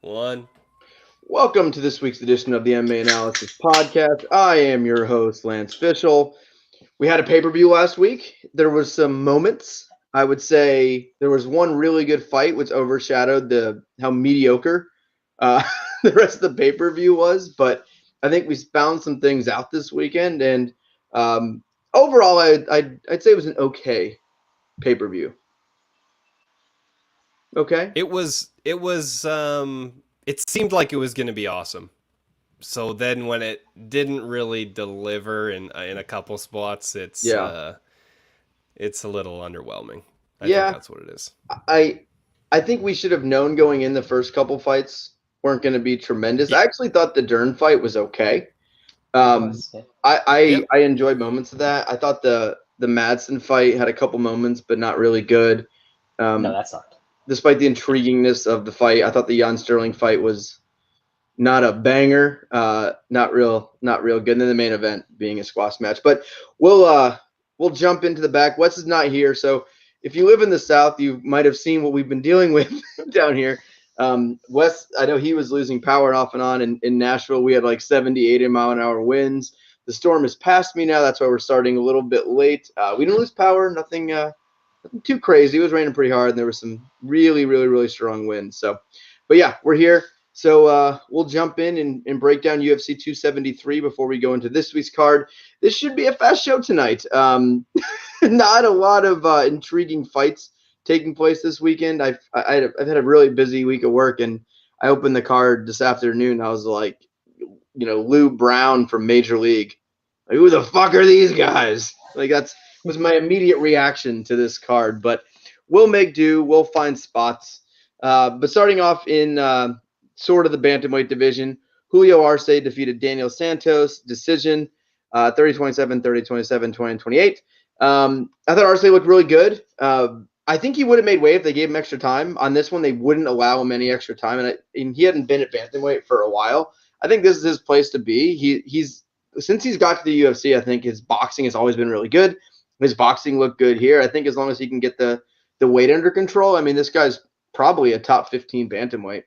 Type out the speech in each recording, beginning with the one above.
One. Welcome to this week's edition of the MMA Analysis podcast. I am your host, Lance Fishel. We had a pay-per-view last week. There was some moments. I would say there was one really good fight which overshadowed how mediocre the rest of the pay-per-view was. But I think we found some things out this weekend, and overall, I'd say it was an okay pay-per-view. Okay. It seemed like it was going to be awesome. So then when it didn't really deliver in a couple spots, it's a little underwhelming. I think that's what it is. I think we should have known going in the first couple fights weren't going to be tremendous. Yeah. I actually thought the Dern fight was okay. I enjoyed moments of that. I thought the Madsen fight had a couple moments, but not really good. No, that's not. Despite the intriguingness of the fight, I thought the Jan Sterling fight was not a banger, not real good. And then the main event being a squash match. But we'll jump into the back. Wes is not here, so if you live in the South, you might have seen what we've been dealing with down here. Wes, I know he was losing power off and on in Nashville. We had like 70, 80 mile an hour winds. The storm has passed me now. That's why we're starting a little bit late. We didn't lose power. Nothing too crazy. It was raining pretty hard, and there was some really, really, really strong winds. So, but yeah, we're here. So we'll jump in and break down UFC 273 before we go into this week's card. This should be a fast show tonight. Not a lot of intriguing fights taking place this weekend. I've had a really busy week of work, and I opened the card this afternoon. I was like, Lou Brown from Major League. Like, who the fuck are these guys? Like, that was my immediate reaction to this card. But we'll make do. We'll find spots. But starting off in sort of the bantamweight division, Julio Arce defeated Daniel Santos, decision, 30-27, 30-27, 20-28. I thought Arce looked really good. I think he would have made weight if they gave him extra time. On this one, they wouldn't allow him any extra time, and he hadn't been at bantamweight for a while. I think this is his place to be. Since he's got to the UFC, I think his boxing has always been really good. His boxing looked good here. I think as long as he can get the weight under control, I mean, this guy's probably a top 15 bantamweight.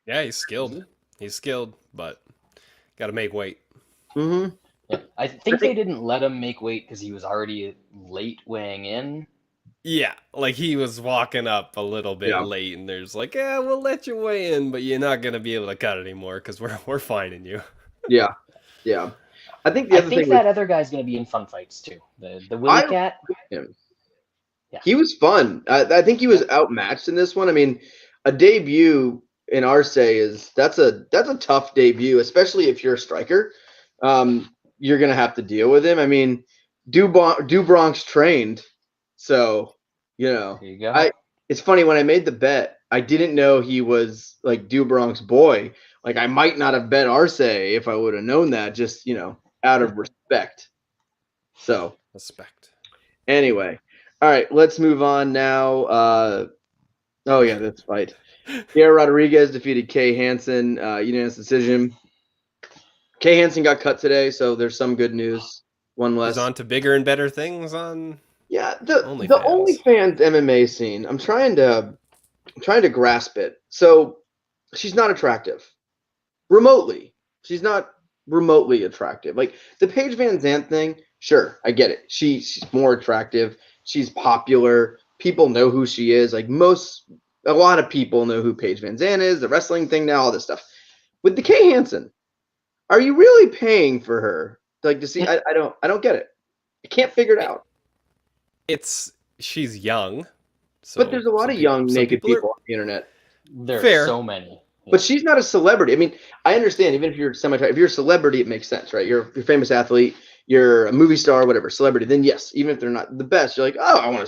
Yeah, he's skilled. He's skilled, but got to make weight. Mm-hmm. Yeah. I think they didn't let him make weight because he was already late weighing in. Yeah, like he was walking up a little bit late, and there's like, we'll let you weigh in, but you're not gonna be able to cut anymore because we're finding you. Yeah. I think that other guy's gonna be in fun fights too. The Willie Cat. Yeah. He was fun. I think he was outmatched in this one. I mean, a debut in Arce that's a tough debut, especially if you're a striker. You're gonna have to deal with him. I mean, Dubronk's trained, so There you go. It's funny, when I made the bet, I didn't know he was like Dubronk's boy. Like, I might not have bet Arce if I would have known that, just out of respect. So respect. Anyway, all right, let's move on now. This fight. Pierre Rodriguez defeated Kay Hansen, unanimous decision. Kay Hansen got cut today, so there's some good news. One less. He's on to bigger and better things on. Yeah, the OnlyFans MMA scene. I'm trying to grasp it. So she's not attractive. Remotely, she's not remotely attractive. Like the Paige Van Zandt thing, sure, I get it. She's more attractive. She's popular. People know who she is. Like a lot of people know who Paige Van Zandt is. The wrestling thing now, all this stuff. With the Kay Hansen, are you really paying for her? Like, to see? I don't get it. I can't figure it out. She's young, so but there's a lot of young naked people on the internet. There are so many. But she's not a celebrity. I mean, I understand, even if you're if you're a celebrity, it makes sense, right? You're a famous athlete, you're a movie star, whatever, celebrity. Then yes, even if they're not the best, you're like, oh, I want to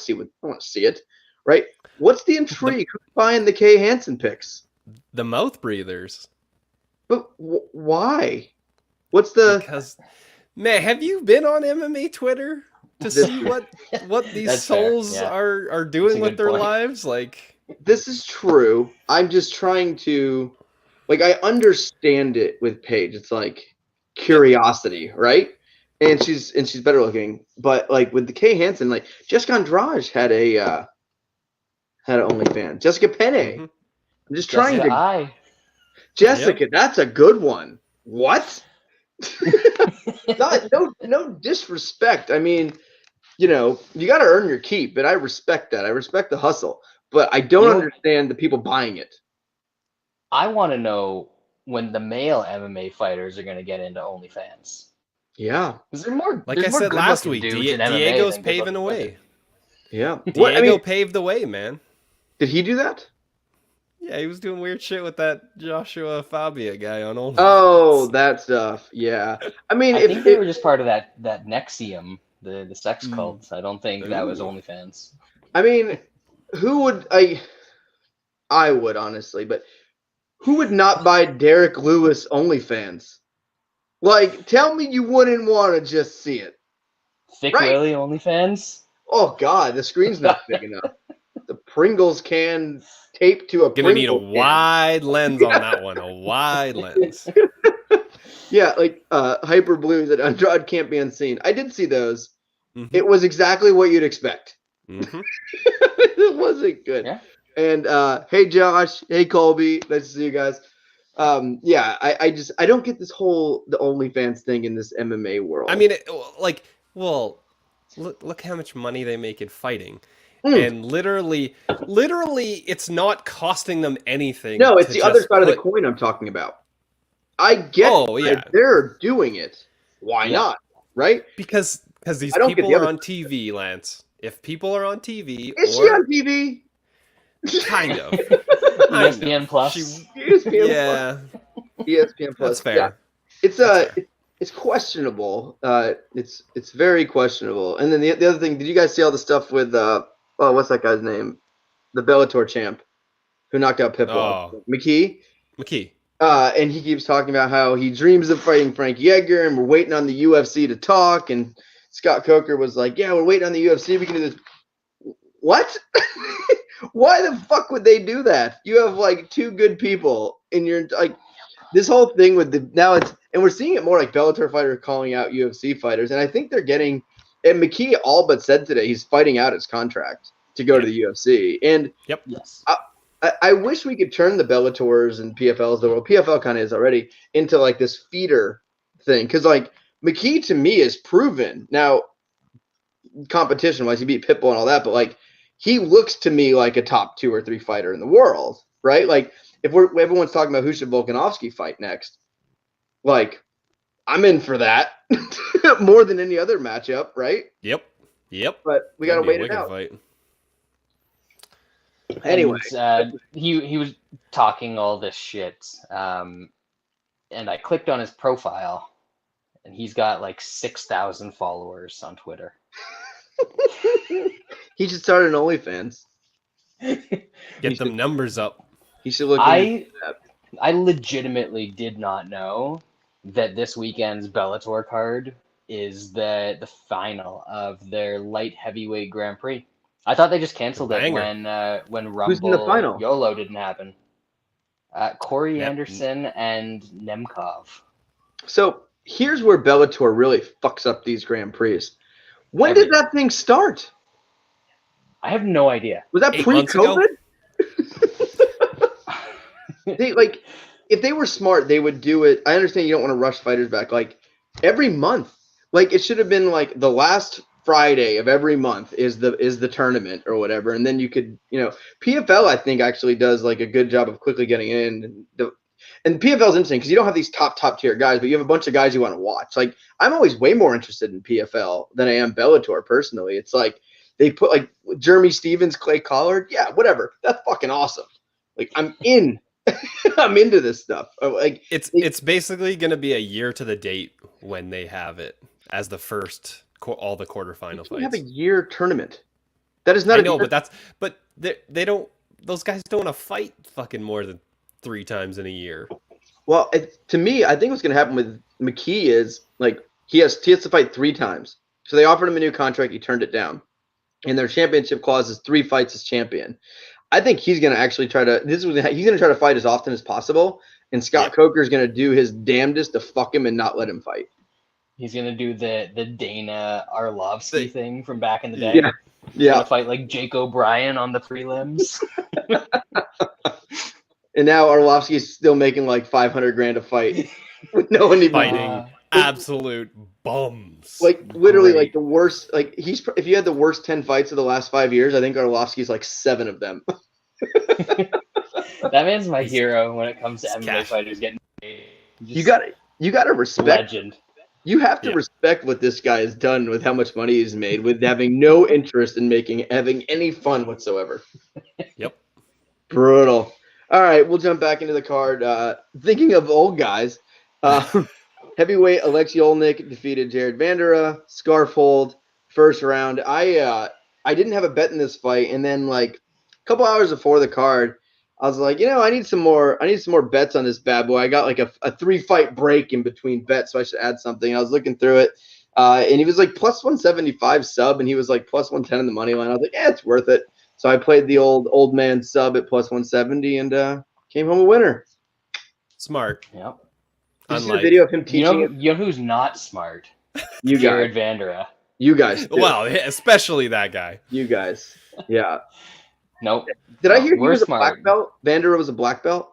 see it, right? What's the intrigue? Who's buying the Kay Hansen pics? The mouth breathers. But why? Because, man, have you been on MMA Twitter to see what these souls are doing with their lives? Like, this is true. I'm just trying to, like, I understand it with Paige. It's like curiosity, right? And she's better looking. But like with the Kay Hansen, like Jessica Andrade had an OnlyFans. Jessica Penne. I'm just trying to. Jessica, that's a good one. What? No disrespect. I mean, you got to earn your keep, but I respect that. I respect the hustle, but I don't understand the people buying it. I want to know when the male MMA fighters are going to get into OnlyFans. Yeah. Is there more? Like I said last week, Diego's paving the way. Yeah. Diego paved the way, man. Did he do that? Yeah, he was doing weird shit with that Joshua Fabia guy on OnlyFans. Oh, that stuff. Yeah. I mean, I think they were just part of that Nexium, the sex cult. I don't think that was OnlyFans. I mean, who would I would honestly, but who would not buy Derek Lewis OnlyFans? Like, tell me you wouldn't want to just see it. Thick Willie OnlyFans? Oh God, the screen's not big enough. The Pringles can taped to a Gonna need a wide lens on that one. A wide lens. Yeah, like Hyper Blues at Andrade Can't Be Unseen. I did see those. Mm-hmm. It was exactly what you'd expect. Mm-hmm. It wasn't good. Yeah. And hey Josh, hey Colby, nice to see you guys. Yeah, I don't get this whole the OnlyFans thing in this MMA world. I mean, look how much money they make in fighting. And literally, it's not costing them anything. No, it's the other side of the coin I'm talking about. I get if they're doing it. Why not? Right? Because these people are on TV, Lance. If people are on TV, is she on TV? Kind of. ESPN Plus. ESPN Plus. That's fair. Yeah. It's questionable. It's very questionable. And then the other thing, did you guys see all the stuff with what's that guy's name? The Bellator champ who knocked out Pitbull. McKee. And he keeps talking about how he dreams of fighting Frank Yeager, and we're waiting on the UFC to talk. And Scott Coker was like, "Yeah, we're waiting on the UFC. We can do this." What? Why the fuck would they do that? You have like two good people in your like this whole thing with and we're seeing it more like Bellator fighters calling out UFC fighters, and I think they're getting. And McKee all but said today he's fighting out his contract to go to the UFC. And yes, I wish we could turn the Bellators and PFLs of the world. PFL kind of is already into like this feeder thing, because like McKee to me is proven now. Competition wise, he beat Pitbull and all that, but like he looks to me like a top 2 or 3 fighter in the world, right? Like if everyone's talking about who should Volkanovski fight next, like I'm in for that more than any other matchup, right? Yep. But we gotta wait it out. Fight. Anyway, he was talking all this shit, and I clicked on his profile, and he's got like 6,000 followers on Twitter. He should start an OnlyFans. Get them numbers up. He should look. I legitimately did not know that this weekend's Bellator card is the final of their light heavyweight Grand Prix. I thought they just canceled it when Rumble Who's in the final? YOLO didn't happen. Corey Anderson and Nemkov. So here's where Bellator really fucks up these Grand Prix. When did that thing start? I have no idea. Was that pre-COVID? If they were smart, they would do it. I understand you don't want to rush fighters back. Like every month, like it should have been like the last Friday of every month is the tournament or whatever, and then you could, PFL I think actually does like a good job of quickly getting in. And PFL is interesting because you don't have these top tier guys, but you have a bunch of guys you want to watch. Like I'm always way more interested in PFL than I am Bellator personally. It's like they put like Jeremy Stevens, Clay Collard, yeah, whatever. That's fucking awesome. Like I'm in. I'm into this stuff. Like it's basically going to be a year to the date when they have it as the first all the quarterfinal fights. Have a year tournament. That is not. I know, but they don't. Those guys don't want to fight fucking more than 3 times in a year. Well, to me, I think what's going to happen with McKee is like he has to fight 3 times. So they offered him a new contract. He turned it down, and their championship clause is 3 fights as champion. I think he's going to actually he's going to try to fight as often as possible, and Scott Coker is going to do his damnedest to fuck him and not let him fight. He's going to do the Dana Arlovsky thing from back in the day. Yeah. He's going to fight like Jake O'Brien on the prelims. And now Arlovsky's still making like $500,000 a fight with no one even fighting absolute bums. Like literally, like the worst. Like if you had the worst 10 fights of the last 5 years, I think Arlovsky's like 7 of them. That man's my hero when it comes to MMA fighters getting paid. You got to respect. Legend. You have to respect what this guy has done with how much money he's made with having no interest in having any fun whatsoever. Yep. Brutal. All right, we'll jump back into the card. Thinking of old guys, heavyweight Alexei Olnik defeated Jared Vanderaa, scarf hold, first round. I didn't have a bet in this fight, and then like a couple hours before the card, I was like, I need some more bets on this bad boy. I got like a 3-fight break in between bets, so I should add something. I was looking through it, and he was like plus 175 sub, and he was like plus 110 in the money line. I was like, it's worth it. So I played the old man sub at plus 170 and came home a winner. Smart. Yep. Did you see the video of him teaching? You know who's not smart? Jared Vanderaa. You guys. Too. Well, especially that guy. You guys. Yeah. Nope. Did I hear he was smart. a black belt? Vanderaa was a black belt?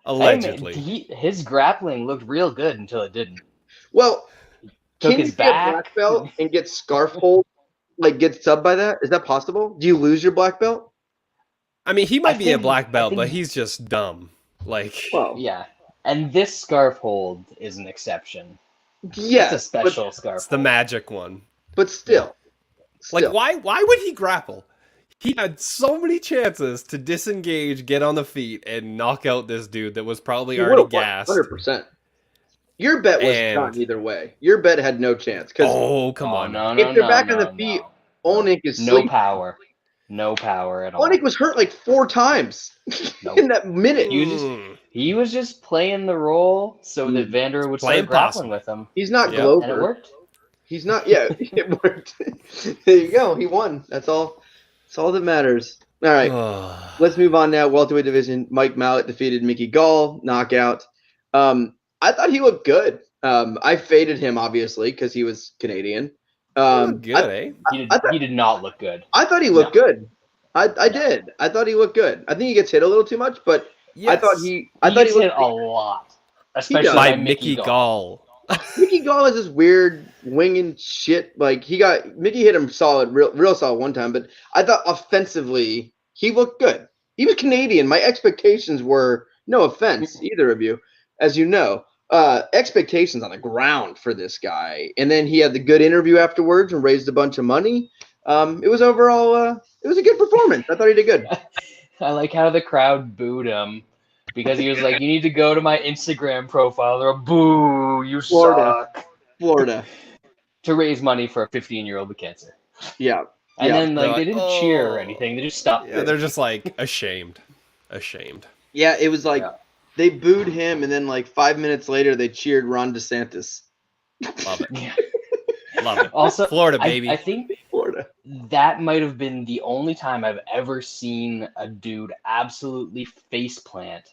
Allegedly. His grappling looked real good until it didn't. Well, Took can his you be a black belt and get scarf hold? Like get subbed by that? Is that possible? Do you lose your black belt? I mean, he might be a black belt, but he's just dumb. Like, well, yeah. And this scarf hold is an exception. Yeah, it's a special scarf. It's the magic one. But still, like why would he grapple? He had so many chances to disengage, get on the feet, and knock out this dude that was probably already gassed. 100%. Your bet was done either way. Your bet had no chance. Oh, come on. No, if they're back on the feet, Olnik is no power. No power at all. Olnik was hurt like 4 times in that minute. He was just playing the role so that Vanderaa would start grappling with him. He's not Glover. And it worked. He's not. Yeah, it worked. There you go. He won. That's all. That's all that matters. All right. Let's move on now. Welterweight division. Mike Mallet defeated Mickey Gall. Knockout. I thought he looked good. I faded him, obviously, because he was Canadian. Good, He did not look good. I thought he looked good. I did. I thought he looked good. I think he gets hit a little too much, but I thought he gets hit a lot. Especially by Mickey Gall. Mickey Gall is this weird winging shit. Like Mickey hit him solid, real solid one time, but I thought offensively he looked good. He was Canadian. My expectations were, no offense, either of you, as you know, expectations on the ground for this guy. And then he had the good interview afterwards and raised a bunch of money. It was overall, it was a good performance. I thought he did good. I like how the crowd booed him because he was like, "You need to go to my Instagram profile." They're like, "Boo, you suck." Florida. To raise money for a 15-year-old with cancer. Yeah. And then they didn't cheer or anything. They just stopped. Yeah, they're just like ashamed. Yeah, it was like they booed him, and then like 5 minutes later they cheered Ron DeSantis. Love it. Love it. Also, Florida, baby. I think Florida. That might have been the only time I've ever seen a dude absolutely faceplant.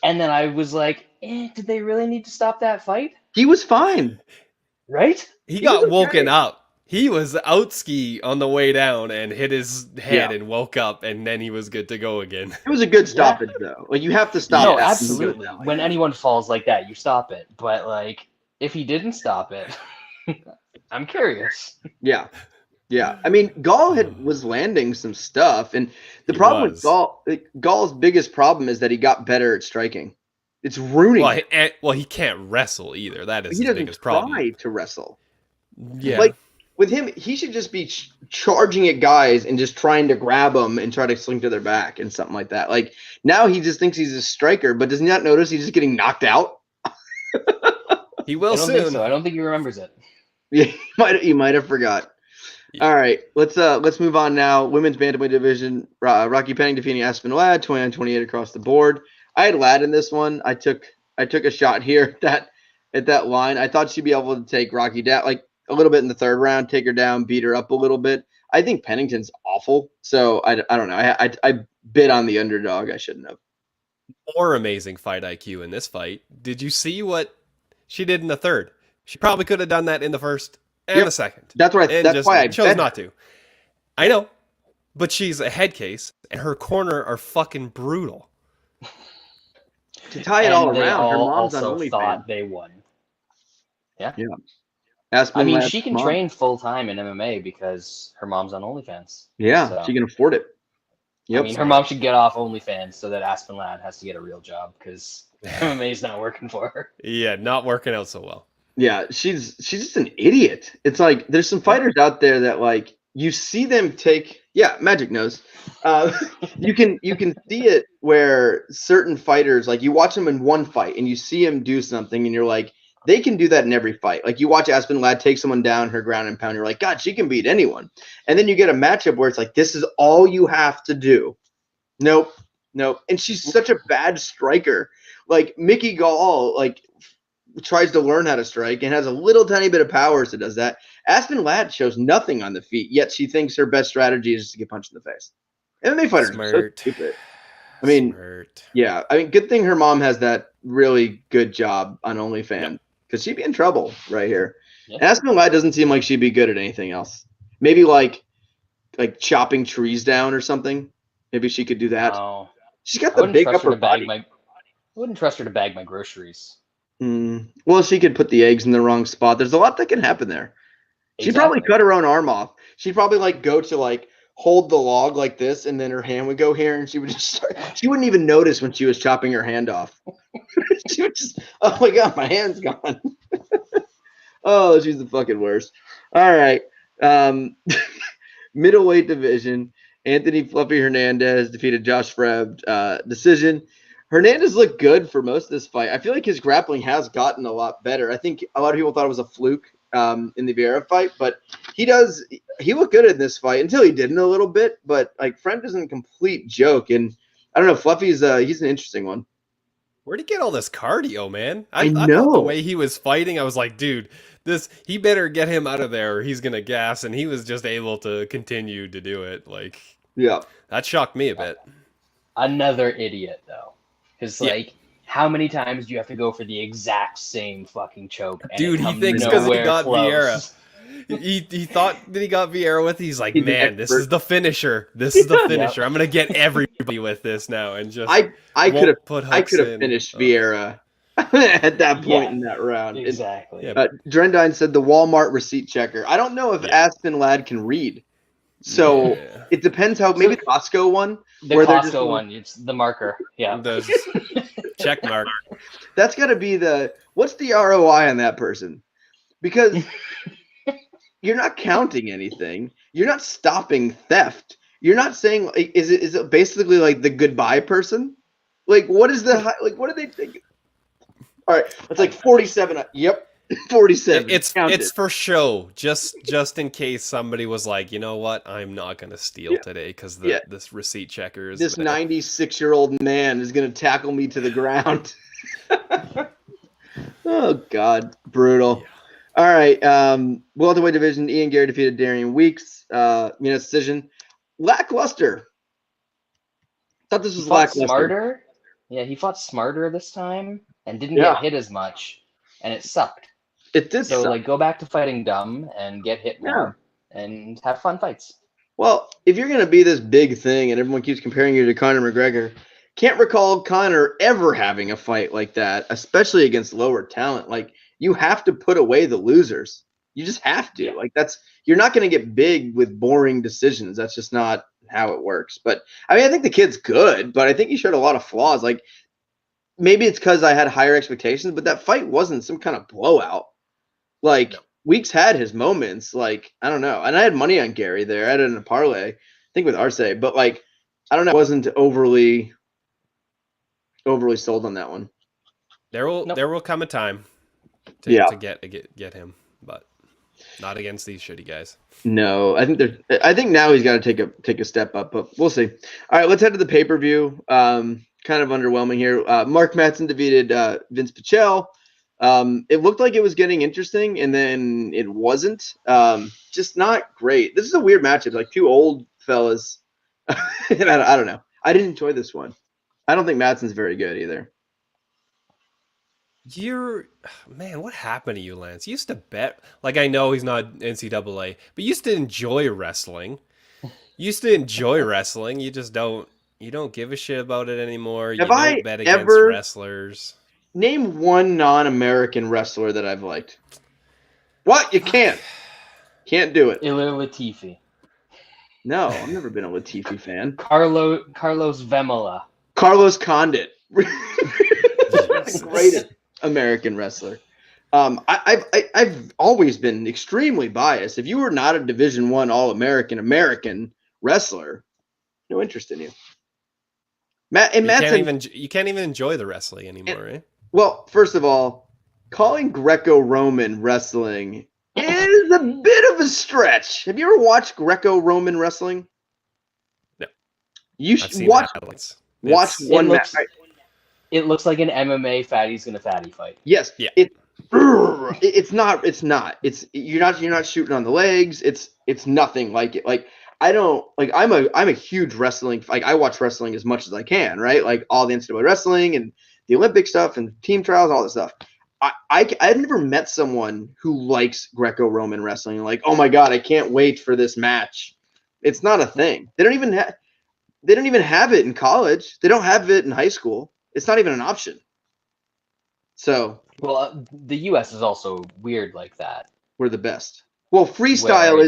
And then I was like, did they really need to stop that fight? He was fine. Right? He got woken up. He was out ski on the way down and hit his head and woke up, and then he was good to go again. It was a good stoppage, though. Like, you have to stop it. No, absolutely. When anyone falls like that, you stop it. But, like, if he didn't stop it, I'm curious. Yeah. Yeah. I mean, Gall was landing some stuff, and the problem with Gall's biggest problem is that he got better at striking. It's ruining. Well, he can't wrestle either. That is his biggest problem. He doesn't try to wrestle. Yeah. Like, with him, he should just be charging at guys and just trying to grab them and try to sling to their back and something like that. Like, now he just thinks he's a striker, but does he not notice he's just getting knocked out? He will soon. Think so. I don't think he remembers it. Yeah, he might have forgot. Yeah. All right, let's move on now. Women's bantamweight division. Rocky Penning defeating Aspen Ladd, 29-28 across the board. I had Ladd in this one. I took a shot here at that line. I thought she'd be able to take Rocky down like a little bit in the third round, take her down, beat her up a little bit. I think Pennington's awful, so I don't know. I bid on the underdog. I shouldn't have. More amazing fight IQ in this fight. Did you see what she did in the third? She probably could have done that in the first and the second. That's why I chose not to. I know, but she's a head case, and her corner are fucking brutal. To tie it and all they around, her all mom's on also OnlyFans. thought they won. Yeah. Yeah. Aspen I mean, Lab's she can mom. train full time in MMA because her mom's on OnlyFans. Yeah, So, she can afford it. I Yep. mean, her mom should get off OnlyFans so that Aspen Ladd has to get a real job because MMA is not working for her. Yeah, not working out so well. Yeah, she's just an idiot. It's like there's some fighters out there that like you see them take. Yeah, Magic knows. You can see it where certain fighters like you watch them in one fight and you see them do something and you're like they can do that in every fight. Like you watch Aspen Ladd take someone down, her ground and pound. You're like, God, she can beat anyone. And then you get a matchup where it's like this is all you have to do. Nope. And she's such a bad striker. Like Mickey Gall, like tries to learn how to strike and has a little tiny bit of power, so does that. Aspen Ladd shows nothing on the feet, yet she thinks her best strategy is to get punched in the face. MMA fighters are so stupid. I mean, yeah. I mean, good thing her mom has that really good job on OnlyFans because she'd be in trouble right here. Yeah. Aspen Ladd doesn't seem like she'd be good at anything else. Maybe like chopping trees down or something. Maybe she could do that. Oh. She's got the big upper body. I wouldn't trust her to bag my groceries. Well, she could put the eggs in the wrong spot. There's a lot that can happen there. She'd probably cut her own arm off. She'd probably like go to like hold the log like this, and then her hand would go here, and she would just start. She wouldn't even notice when she was chopping her hand off. She would just, oh my God, my hand's gone. Oh, she's the fucking worst. All right, middleweight division. Anthony Fluffy Hernandez defeated Josh Freb. Decision. Hernandez looked good for most of this fight. I feel like his grappling has gotten a lot better. I think a lot of people thought it was a fluke in the Vieira fight, but he looked good in this fight until he didn't a little bit. But like Frem isn't a complete joke, and I don't know. Fluffy's he's an interesting one. Where'd he get all this cardio, man? I know. I thought the way he was fighting, I was like, dude, he better get him out of there or he's gonna gas, and he was just able to continue to do it. Like, yeah, that shocked me a bit. Another idiot though. Because, like, how many times do you have to go for the exact same fucking choke? And dude, he thinks because he got Vieira. He thought that he got Vieira with. He's like, man, this is the finisher. This is the finisher. I'm gonna get everybody with this now, and just I could have finished Vieira at that point in that round. Exactly. Drendine said the Walmart receipt checker. I don't know if Aspen Ladd can read. So it depends how maybe the Costco one. The Costco one, it's the marker. Yeah. Check mark. That's gotta be what's the ROI on that person? Because you're not counting anything. You're not stopping theft. You're not saying like, is it basically like the goodbye person? Like what is what do they think? All right, it's like 47. Yep. 47. It's for show, just in case somebody was like, you know what, I'm not gonna steal today because this receipt checker is this 96-year-old man is gonna tackle me to the ground. Oh God, brutal. Yeah. All right, welterweight division. Ian Gary defeated Darian Weeks. Decision. Lackluster. Thought this was lackluster. Smarter. Yeah, he fought smarter this time and didn't get hit as much, and it sucked. It did. So, like, go back to fighting dumb and get hit more and have fun fights. Well, if you're going to be this big thing and everyone keeps comparing you to Conor McGregor, can't recall Conor ever having a fight like that, especially against lower talent. Like, you have to put away the losers. You just have to. Yeah. Like, you're not going to get big with boring decisions. That's just not how it works. But, I mean, I think the kid's good, but I think he showed a lot of flaws. Like, maybe it's because I had higher expectations, but that fight wasn't some kind of blowout. Like, Weeks had his moments. Like, I don't know. And I had money on Gary there. I had it in a parlay, I think with Arce. But, like, I don't know. I wasn't overly sold on that one. There will come a time to get him, but not against these shitty guys. No, I think now he's got to take a step up, but we'll see. All right, let's head to the pay-per-view. Kind of underwhelming here. Mark Madsen defeated Vince Pichel. It looked like it was getting interesting, and then it wasn't. Just not great. This is a weird matchup, like two old fellas. And I don't know. I didn't enjoy this one. I don't think Madsen's very good either. Man, what happened to you, Lance? You used to bet. Like, I know he's not NCAA, but you used to enjoy wrestling. You just don't You don't give a shit about it anymore. Have you I don't bet against ever wrestlers. Name one non-American wrestler that I've liked. What? You can't. Can't do it. Ilir Latifi. No, I've never been a Latifi fan. Carlos Vemola. Carlos Condit. Greatest American wrestler. I've always been extremely biased. If you were not a Division I All-American wrestler, no interest in you. You can't even enjoy the wrestling anymore, right? Well, first of all, calling Greco-Roman wrestling is a bit of a stretch. Have you ever watched Greco-Roman wrestling? No. You should watch one match. It looks like an MMA fatty's gonna fatty fight. Yes. Yeah. It's not. You're not shooting on the legs. It's nothing like it. Like I don't like. I'm a huge wrestling. Like I watch wrestling as much as I can. Right. Like all the NCAA wrestling and the Olympic stuff and team trials, all this stuff. I've never met someone who likes Greco-Roman wrestling. Like, oh my God, I can't wait for this match. It's not a thing. They don't even have it in college. They don't have it in high school. It's not even an option. So, well, the U.S. is also weird like that. We're the best. Well, freestyle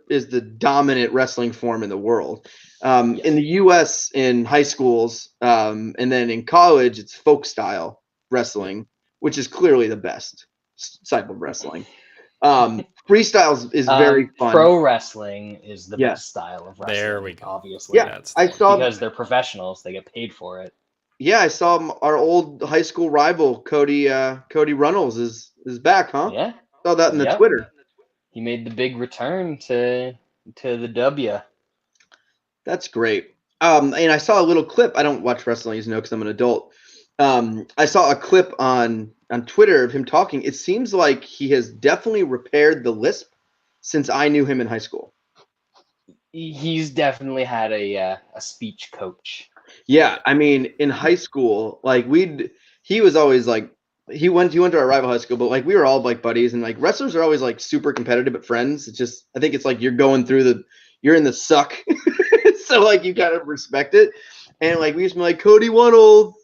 is the dominant wrestling form in the world. Yes. In the U.S. in high schools, and then in college, it's folk style wrestling, which is clearly the best type of wrestling. Freestyle is very fun. Pro wrestling is the best style of wrestling. There we go. Obviously, yeah, because they're professionals, they get paid for it. Yeah, I saw our old high school rival Cody Runnels is back, huh? Yeah, saw that in the Twitter. He made the big return to the W. That's great. And I saw a little clip. I don't watch wrestling, as you know, because I'm an adult. I saw a clip on Twitter of him talking. It seems like he has definitely repaired the lisp since I knew him in high school. He's definitely had a speech coach. Yeah, I mean, in high school, like he was always like he went to our rival high school, but like we were all like buddies, and like wrestlers are always like super competitive but friends. It's just I think it's like you're in the suck, so like you kind of respect it, and like we used to be like Cody Runnels.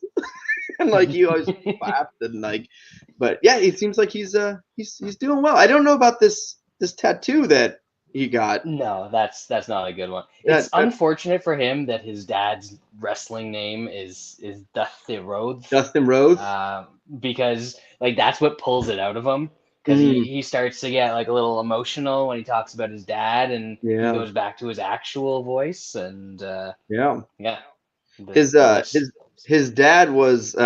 And like you always laughed and like, but yeah, it seems like he's doing well. I don't know about this tattoo that he got. No, that's not a good one. It's unfortunate for him that his dad's wrestling name is Dustin Rhodes. Dustin Rhodes. Because like that's what pulls it out of him. Because he starts to get like a little emotional when he talks about his dad, and he goes back to his actual voice, and His dad was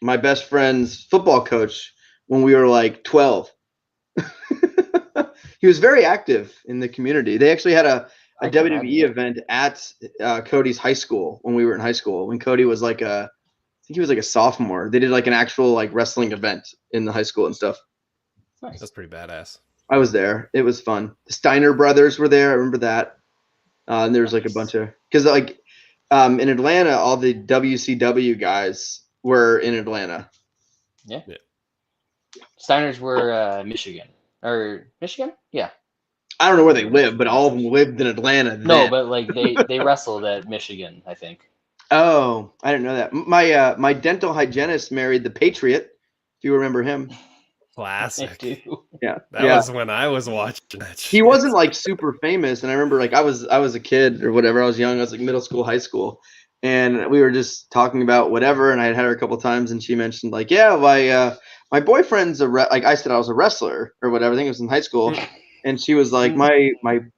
my best friend's football coach when we were like 12. He was very active in the community. They actually had a WWE event at Cody's high school when we were in high school. When Cody was like I think he was like a sophomore. They did like an actual like wrestling event in the high school and stuff. Nice. That's pretty badass. I was there. It was fun. The Steiner brothers were there. I remember that. And there was like a bunch of because like. In Atlanta, all the WCW guys were in Atlanta. Yeah. Steiners were Michigan. Yeah. I don't know where they live, but all of them lived in Atlanta then. No, but like they wrestled at Michigan, I think. Oh, I didn't know that. My dental hygienist married the Patriot, if you remember him. Classic. I do. Yeah. That was when I was watching that shit. He wasn't like super famous, and I remember like I was a kid or whatever. I was young. I was like middle school, high school, and we were just talking about whatever. And I had her a couple times, and she mentioned like, yeah, my boyfriend's like I said I was a wrestler or whatever. I think it was in high school, and she was like, my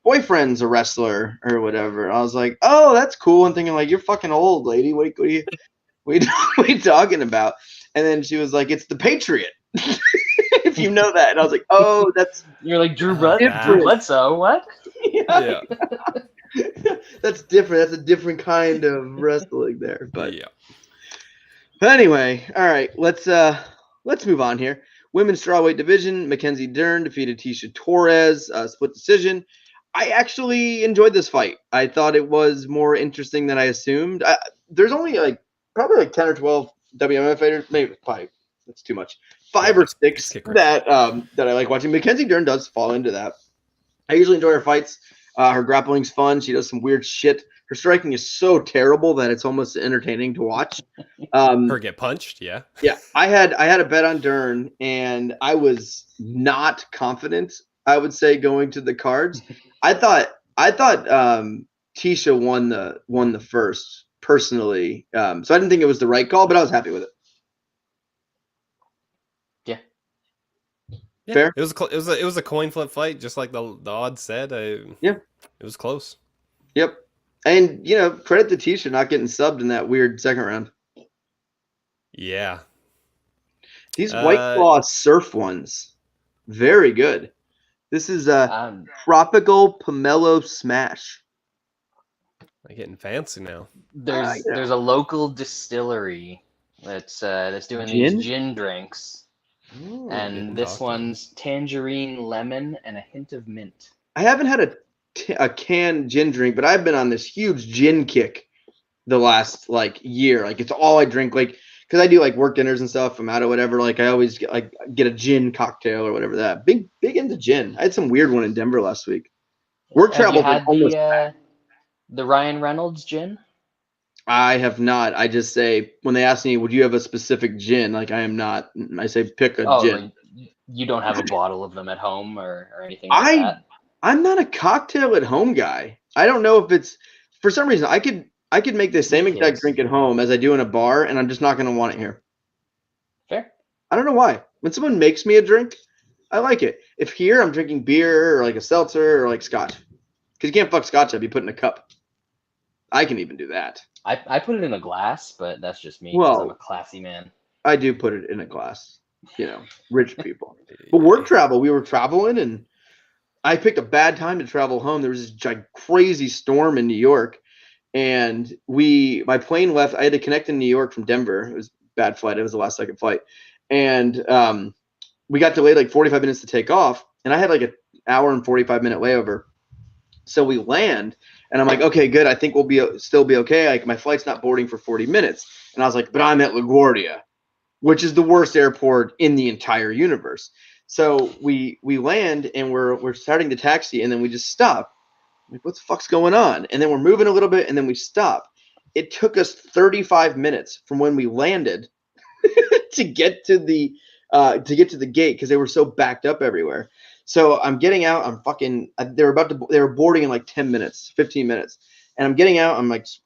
boyfriend's a wrestler or whatever. I was like, oh, that's cool. And thinking like, you're fucking old, lady. What are you talking about? And then she was like, it's the Patriot. If you know that. And I was like, oh, you're like Drew Bledsoe, what? Yeah. That's different. That's a different kind of wrestling there. But yeah. Anyway, all right, let's move on here. Women's strawweight division, Mackenzie Dern defeated Tisha Torres, split decision. I actually enjoyed this fight. I thought it was more interesting than I assumed. There's only probably 10 or 12 WMF fighters, maybe 5. That's too much. 5 or 6 that I like watching. Mackenzie Dern does fall into that. I usually enjoy her fights. Her grappling's fun. She does some weird shit. Her striking is so terrible that it's almost entertaining to watch. Her get punched, yeah. Yeah, I had a bet on Dern, and I was not confident. I would say going to the cards, I thought Tisha won the first personally. So I didn't think it was the right call, but I was happy with it. Yeah, fair. It was a coin flip fight, just like the odds said. Yeah, it was close. Yep, and credit to Tisha not getting subbed in that weird second round. Yeah, these White Claw surf ones, very good. This is a tropical pomelo smash. I'm getting fancy now. There's a local distillery that's doing these gin drinks. Ooh, and this one's tangerine, lemon, and a hint of mint. I haven't had a canned gin drink, but I've been on this huge gin kick the last year. It's all I drink, because I do work dinners and stuff. I'm out or whatever. I always get a gin cocktail or whatever that. Big into gin. I had some weird one in Denver last week. Work travel. Have you had the Ryan Reynolds gin? I have not. I just say, when they ask me, would you have a specific gin? I am not. I say, pick a gin. You don't have a bottle of them at home or anything like that? I'm not a cocktail at home guy. I don't know if it's, for some reason, I could make the same exact drink at home as I do in a bar, and I'm just not going to want it here. Fair. I don't know why. When someone makes me a drink, I like it. If here I'm drinking beer or a seltzer or scotch, because you can't fuck scotch up, you put in a cup. I can even do that. I put it in a glass, but that's just me. Well, I'm a classy man. I do put it in a glass. Rich people. But work travel, we were traveling, and I picked a bad time to travel home. There was this crazy storm in New York, and my plane left. I had to connect in New York from Denver. It was a bad flight. It was the last second flight, and we got delayed 45 minutes to take off, and I had an hour and 45-minute layover. So we land, and I'm like, okay, good. I think we'll still be okay. My flight's not boarding for 40 minutes. And I was like, but I'm at LaGuardia, which is the worst airport in the entire universe. So we land, and we're starting to taxi, and then we just stop. I'm like, what the fuck's going on? And then we're moving a little bit, and then we stop. It took us 35 minutes from when we landed to get to the gate, because they were so backed up everywhere. So I'm getting out. They were boarding in 10 minutes, 15 minutes. And I'm getting out.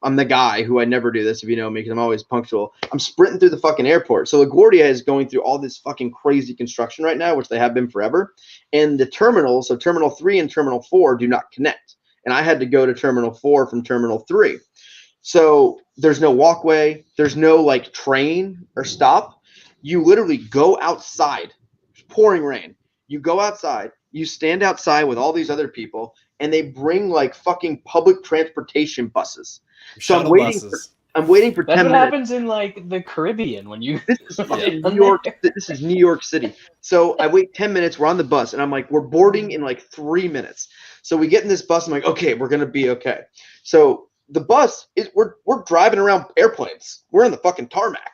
I'm the guy who, I never do this if you know me, because I'm always punctual. I'm sprinting through the fucking airport. So LaGuardia is going through all this fucking crazy construction right now, which they have been forever. And the terminals, so Terminal 3 and Terminal 4 do not connect. And I had to go to Terminal 4 from Terminal 3. So there's no walkway. There's no train or stop. You literally go outside. It's pouring rain. You go outside, you stand outside with all these other people, and they bring fucking public transportation buses. So I'm waiting for 10 minutes. That's what happens in the Caribbean when you. This is New York. This is New York City. So I wait 10 minutes. We're on the bus, and I'm we're boarding in 3 minutes. So we get in this bus. I'm okay, we're gonna be okay. So the bus is we're driving around airplanes. We're on the fucking tarmac.